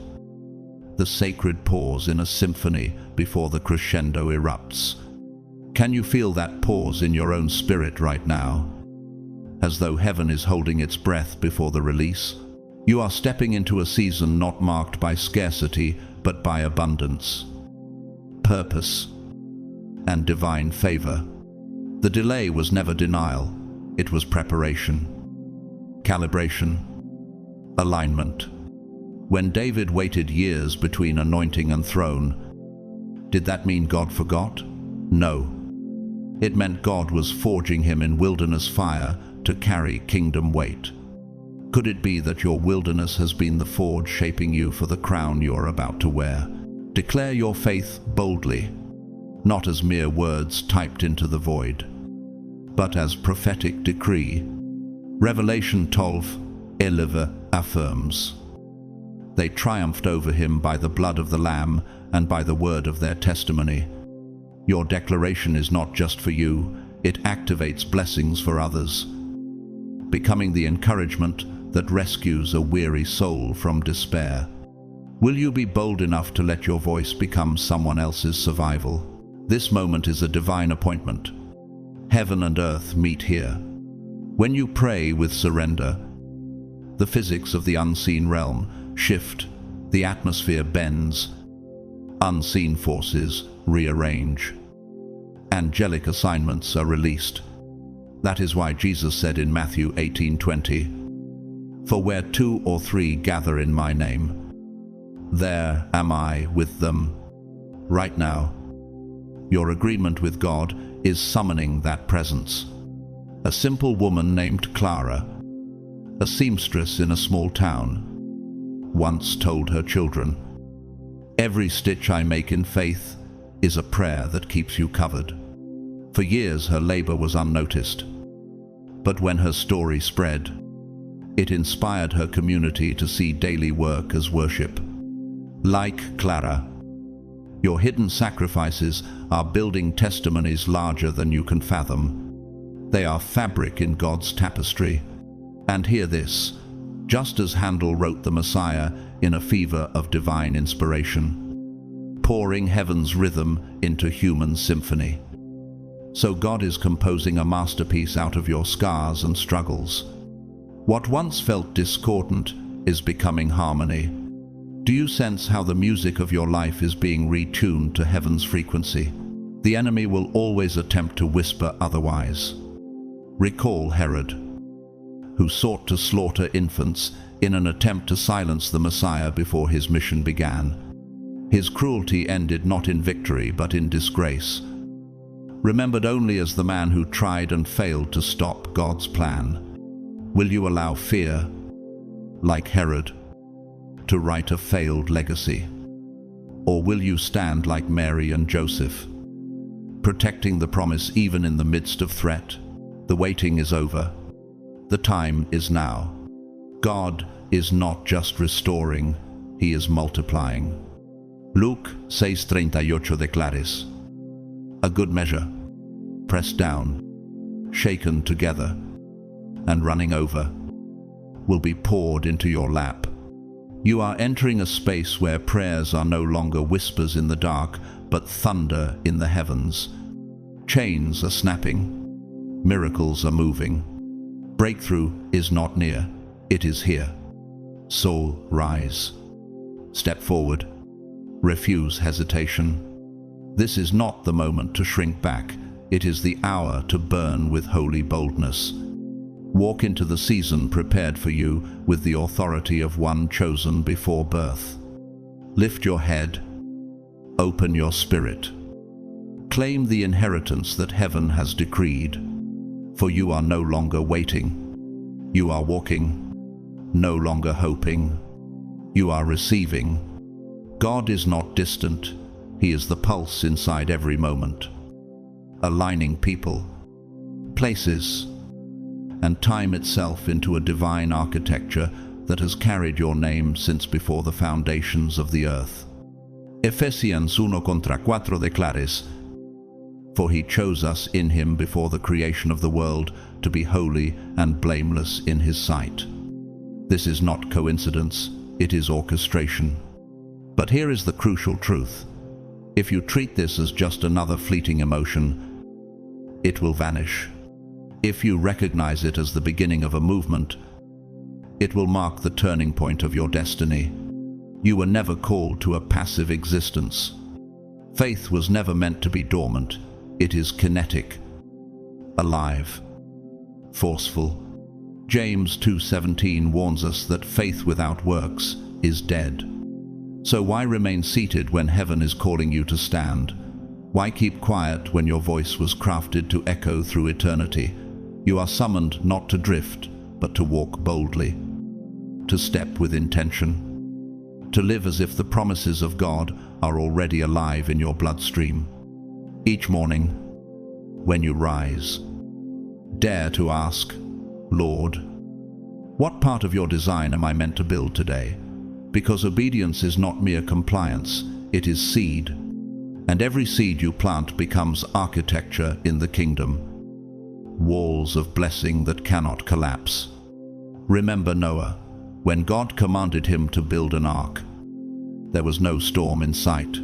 A: the sacred pause in a symphony before the crescendo erupts. Can you feel that pause in your own spirit right now? As though heaven is holding its breath before the release? You are stepping into a season not marked by scarcity, but by abundance, purpose, and divine favor. The delay was never denial, it was preparation, calibration, alignment. When David waited years between anointing and throne, did that mean God forgot? No. It meant God was forging him in wilderness fire to carry kingdom weight. Could it be that your wilderness has been the forge shaping you for the crown you are about to wear? Declare your faith boldly, not as mere words typed into the void, but as prophetic decree. Revelation 12:11 affirms, "They triumphed over him by the blood of the Lamb and by the word of their testimony." Your declaration is not just for you, it activates blessings for others, becoming the encouragement that rescues a weary soul from despair. Will you be bold enough to let your voice become someone else's survival? This moment is a divine appointment. Heaven and earth meet here. When you pray with surrender, the physics of the unseen realm shift, the atmosphere bends, unseen forces rearrange, angelic assignments are released. That is why Jesus said in Matthew 18:20, "For where 2 or 3 gather in my name, there am I with them." Right now, your agreement with God is summoning that presence. A simple woman named Clara, a seamstress in a small town, once told her children, "Every stitch I make in faith is a prayer that keeps you covered." For years her labor was unnoticed, but when her story spread, it inspired her community to see daily work as worship. Like Clara, your hidden sacrifices are building testimonies larger than you can fathom. They are fabric in God's tapestry. And hear this, just as Handel wrote the Messiah in a fever of divine inspiration, pouring heaven's rhythm into human symphony, so God is composing a masterpiece out of your scars and struggles. What once felt discordant is becoming harmony. Do you sense how the music of your life is being retuned to heaven's frequency? The enemy will always attempt to whisper otherwise. Recall Herod, who sought to slaughter infants in an attempt to silence the Messiah before his mission began. His cruelty ended not in victory but in disgrace, remembered only as the man who tried and failed to stop God's plan. Will you allow fear, like Herod, to write a failed legacy? Or will you stand like Mary and Joseph, protecting the promise even in the midst of threat? The waiting is over. The time is now. God is not just restoring, He is multiplying. Luke 6:38 declares, "A good measure, pressed down, shaken together, and running over, will be poured into your lap." You are entering a space where prayers are no longer whispers in the dark, but thunder in the heavens. Chains are snapping. Miracles are moving. Breakthrough is not near, it is here. So rise. Step forward. Refuse hesitation. This is not the moment to shrink back, it is the hour to burn with holy boldness. Walk into the season prepared for you with the authority of one chosen before birth. Lift your head. Open your spirit. Claim the inheritance that heaven has decreed. For you are no longer waiting. You are walking. No longer hoping. You are receiving. God is not distant. He is the pulse inside every moment, aligning people, places, and time itself into a divine architecture that has carried your name since before the foundations of the earth. Ephesians 1:4 declares, "For He chose us in Him before the creation of the world to be holy and blameless in His sight." This is not coincidence, it is orchestration. But here is the crucial truth. If you treat this as just another fleeting emotion, it will vanish. If you recognize it as the beginning of a movement, it will mark the turning point of your destiny. You were never called to a passive existence. Faith was never meant to be dormant. It is kinetic, alive, forceful. James 2:17 warns us that faith without works is dead. So why remain seated when heaven is calling you to stand? Why keep quiet when your voice was crafted to echo through eternity? You are summoned not to drift, but to walk boldly, to step with intention, to live as if the promises of God are already alive in your bloodstream. Each morning, when you rise, dare to ask, Lord, what part of your design am I meant to build today? Because obedience is not mere compliance, it is seed. And every seed you plant becomes architecture in the kingdom. Walls of blessing that cannot collapse. Remember Noah, when God commanded him to build an ark. There was no storm in sight.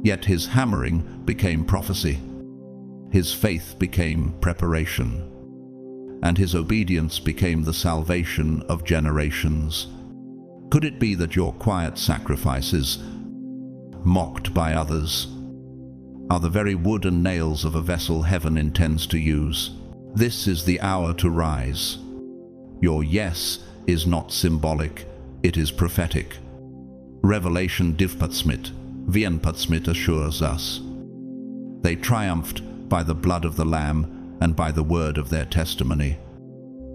A: Yet his hammering became prophecy. His faith became preparation. And his obedience became the salvation of generations. Could it be that your quiet sacrifices, mocked by others, are the very wood and nails of a vessel heaven intends to use? This is the hour to rise. Your yes is not symbolic, it is prophetic. Revelation Divpatsmit, Vienpatsmit assures us. They triumphed by the blood of the Lamb and by the word of their testimony.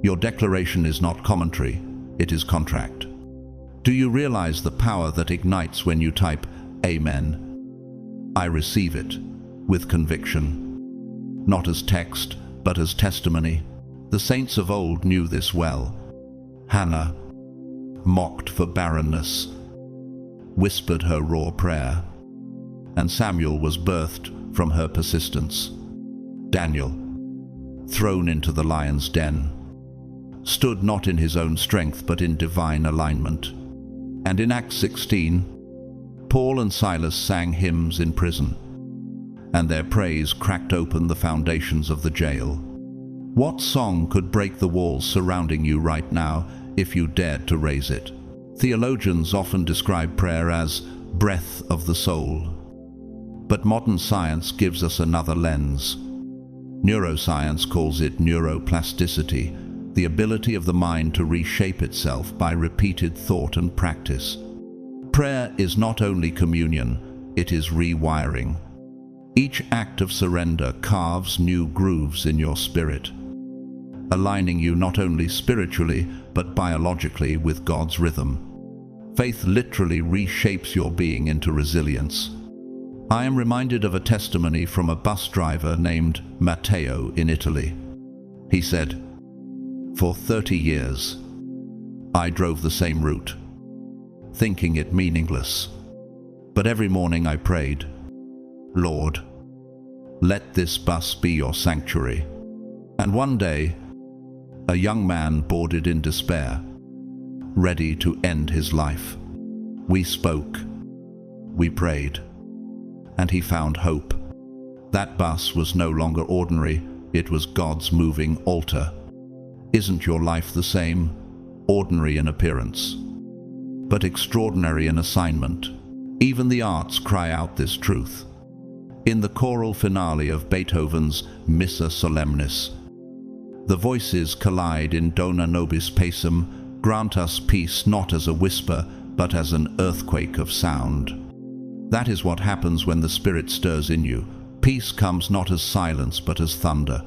A: Your declaration is not commentary, it is contract. Do you realize the power that ignites when you type, Amen? I receive it with conviction, not as text, but as testimony. The saints of old knew this well. Hannah, mocked for barrenness, whispered her raw prayer, and Samuel was birthed from her persistence. Daniel, thrown into the lion's den, stood not in his own strength but in divine alignment. And in Acts 16, Paul and Silas sang hymns in prison, and their praise cracked open the foundations of the jail. What song could break the walls surrounding you right now if you dared to raise it? Theologians often describe prayer as breath of the soul, but modern science gives us another lens. Neuroscience calls it neuroplasticity, the ability of the mind to reshape itself by repeated thought and practice. Prayer is not only communion, it is rewiring. Each act of surrender carves new grooves in your spirit, aligning you not only spiritually but biologically with God's rhythm. Faith literally reshapes your being into resilience. I am reminded of a testimony from a bus driver named Matteo in Italy. He said, "For 30 years, I drove the same route, thinking it meaningless. But every morning I prayed, 'Lord, let this bus be your sanctuary.' And one day, a young man boarded in despair, ready to end his life. We spoke, we prayed, and he found hope. That bus was no longer ordinary, it was God's moving altar. Isn't your life the same? Ordinary in appearance, but extraordinary in assignment. Even the arts cry out this truth. In the choral finale of Beethoven's Missa Solemnis, the voices collide in Dona Nobis Pacem, grant us peace not as a whisper, but as an earthquake of sound. That is what happens when the Spirit stirs in you. Peace comes not as silence, but as thunder.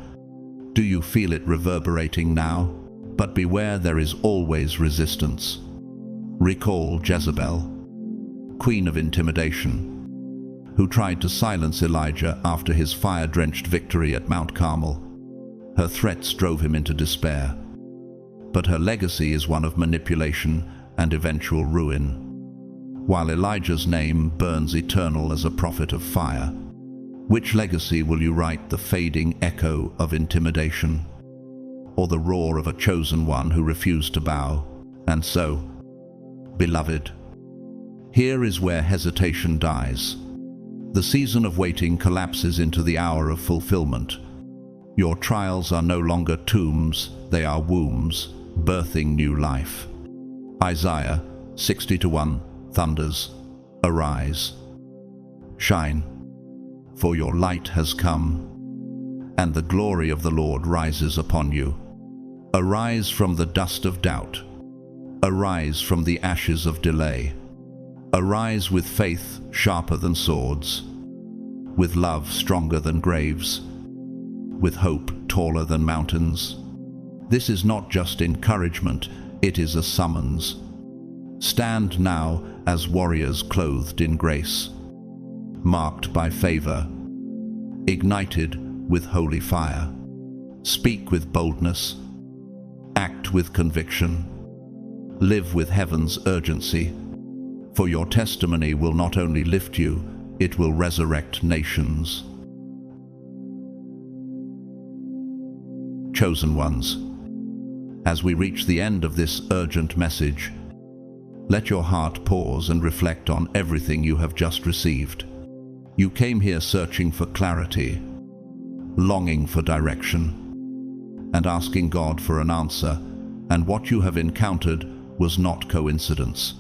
A: Do you feel it reverberating now? But beware, there is always resistance. Recall Jezebel, queen of intimidation, who tried to silence Elijah after his fire-drenched victory at Mount Carmel. Her threats drove him into despair. But her legacy is one of manipulation and eventual ruin, while Elijah's name burns eternal as a prophet of fire. Which legacy will you write, the fading echo of intimidation, or the roar of a chosen one who refused to bow? And so, beloved, here is where hesitation dies. The season of waiting collapses into the hour of fulfillment. Your trials are no longer tombs, they are wombs, birthing new life. Isaiah 60:1 thunders, "Arise, shine, for your light has come, and the glory of the Lord rises upon you." Arise from the dust of doubt. Arise from the ashes of delay. Arise with faith sharper than swords, with love stronger than graves, with hope taller than mountains. This is not just encouragement, it is a summons. Stand now as warriors clothed in grace. marked by favor, ignited with holy fire. Speak with boldness, act with conviction, live with heaven's urgency, for your testimony will not only lift you, it will resurrect nations. Chosen ones, as we reach the end of this urgent message, let your heart pause and reflect on everything you have just received. You came here searching for clarity, longing for direction, and asking God for an answer, and what you have encountered was not coincidence.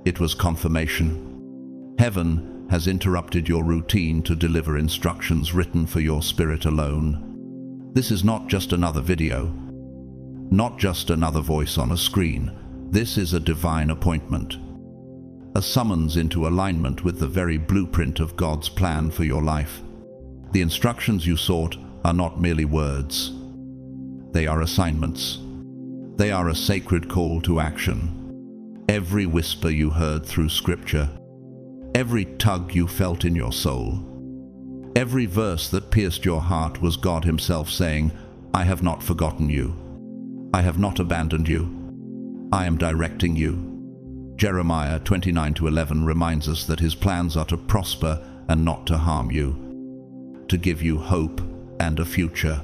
A: It was confirmation. Heaven has interrupted your routine to deliver instructions written for your spirit alone. This is not just another video, not just another voice on a screen. This is a divine appointment, a summons into alignment with the very blueprint of God's plan for your life. The instructions you sought are not merely words. They are assignments. They are a sacred call to action. Every whisper you heard through Scripture, every tug you felt in your soul, every verse that pierced your heart was God Himself saying, "I have not forgotten you. I have not abandoned you. I am directing you." Jeremiah 29:11 reminds us that His plans are to prosper and not to harm you, to give you hope and a future.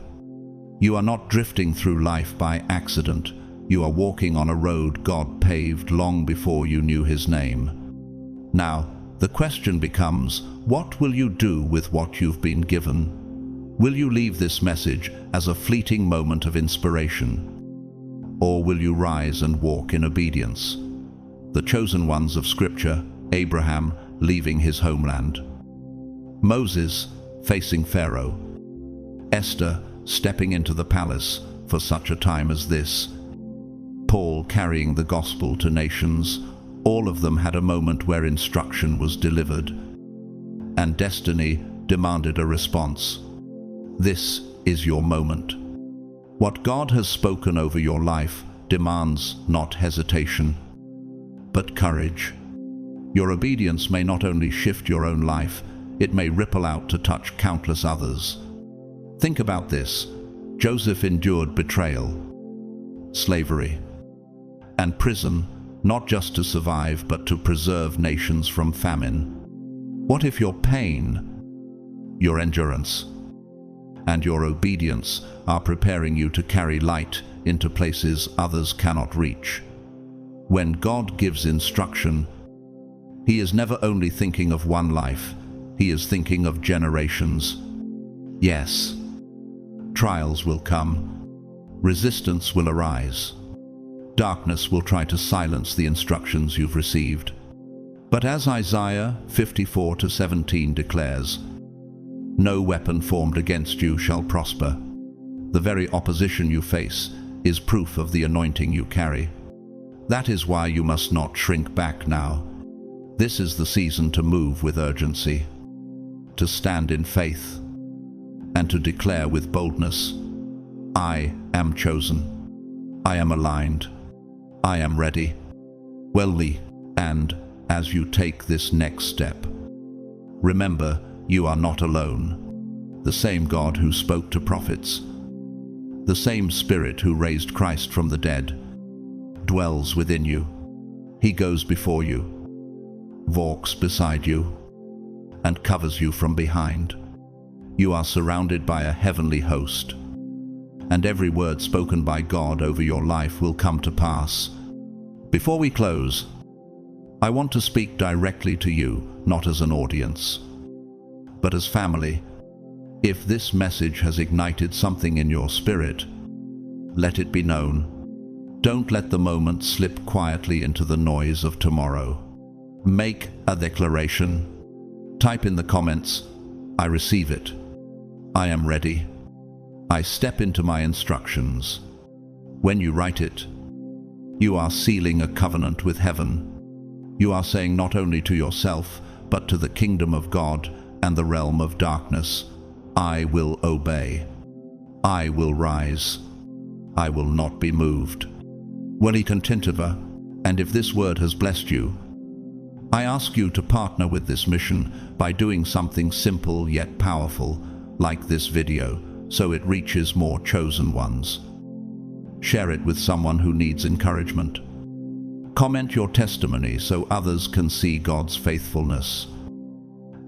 A: You are not drifting through life by accident. You are walking on a road God paved long before you knew His name. Now, the question becomes, what will you do with what you've been given? Will you leave this message as a fleeting moment of inspiration? Or will you rise and walk in obedience? The chosen ones of Scripture, Abraham leaving his homeland, Moses facing Pharaoh, Esther stepping into the palace for such a time as this, Paul carrying the gospel to nations, all of them had a moment where instruction was delivered, and destiny demanded a response. This is your moment. What God has spoken over your life demands not hesitation, but courage. Your obedience may not only shift your own life, it may ripple out to touch countless others. Think about this. Joseph endured betrayal, slavery, and prison, not just to survive, but to preserve nations from famine. What if your pain, your endurance, and your obedience are preparing you to carry light into places others cannot reach? When God gives instruction, He is never only thinking of one life, He is thinking of generations. Yes, trials will come, resistance will arise, darkness will try to silence the instructions you've received. But as Isaiah 54:17 declares, "No weapon formed against you shall prosper." The very opposition you face is proof of the anointing you carry. That is why you must not shrink back now. This is the season to move with urgency, to stand in faith, and to declare with boldness, "I am chosen. I am aligned. I am ready." And as you take this next step, remember, you are not alone. The same God who spoke to prophets, the same Spirit who raised Christ from the dead, dwells within you. He goes before you, walks beside you, and covers you from behind. You are surrounded by a heavenly host, and every word spoken by God over your life will come to pass. Before we close, I want to speak directly to you, not as an audience, but as family. If this message has ignited something in your spirit, let it be known. Don't let the moment slip quietly into the noise of tomorrow. Make a declaration. Type in the comments, "I receive it. I am ready. I step into my instructions." When you write it, you are sealing a covenant with heaven. You are saying not only to yourself, but to the kingdom of God and the realm of darkness, "I will obey. I will rise. I will not be moved." Contentiver, and if this word has blessed you, I ask you to partner with this mission by doing something simple yet powerful, like this video, so it reaches more chosen ones. Share it with someone who needs encouragement. Comment your testimony so others can see God's faithfulness.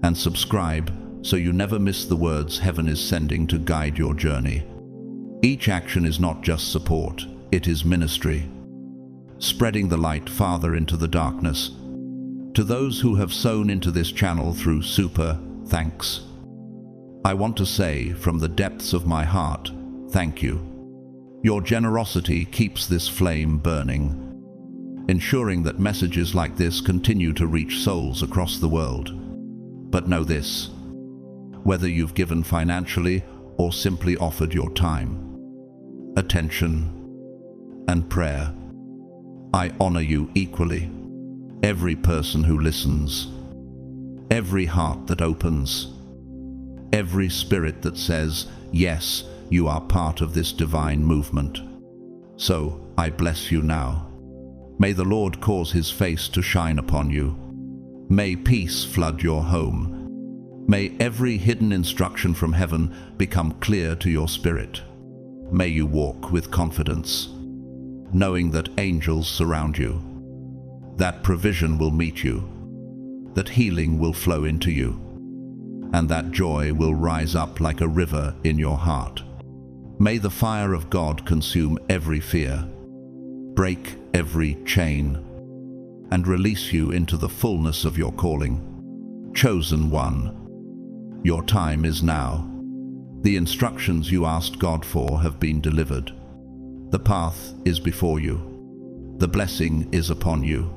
A: And subscribe so you never miss the words heaven is sending to guide your journey. Each action is not just support, it is ministry. Spreading the light farther into the darkness. To those who have sown into this channel through super thanks, I want to say from the depths of my heart, thank you. Your generosity keeps this flame burning, ensuring that messages like this continue to reach souls across the world. But know this, whether you've given financially or simply offered your time, attention, and prayer, I honor you equally. Every person who listens, every heart that opens, every spirit that says, yes, you are part of this divine movement. So, I bless you now. May the Lord cause his face to shine upon you. May peace flood your home. May every hidden instruction from heaven become clear to your spirit. May you walk with confidence, knowing that angels surround you, that provision will meet you, that healing will flow into you, and that joy will rise up like a river in your heart. May the fire of God consume every fear, break every chain, and release you into the fullness of your calling. Chosen one, your time is now. The instructions you asked God for have been delivered. The path is before you. The blessing is upon you.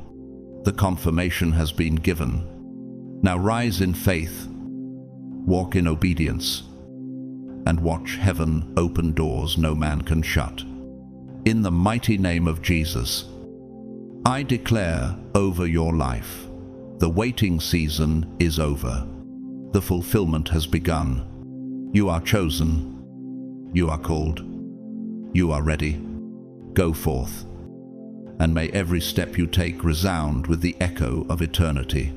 A: The confirmation has been given. Now rise in faith, walk in obedience, and watch heaven open doors no man can shut. In the mighty name of Jesus, I declare over your life, the waiting season is over. The fulfillment has begun. You are chosen. You are called. You are ready. Go forth, and may every step you take resound with the echo of eternity.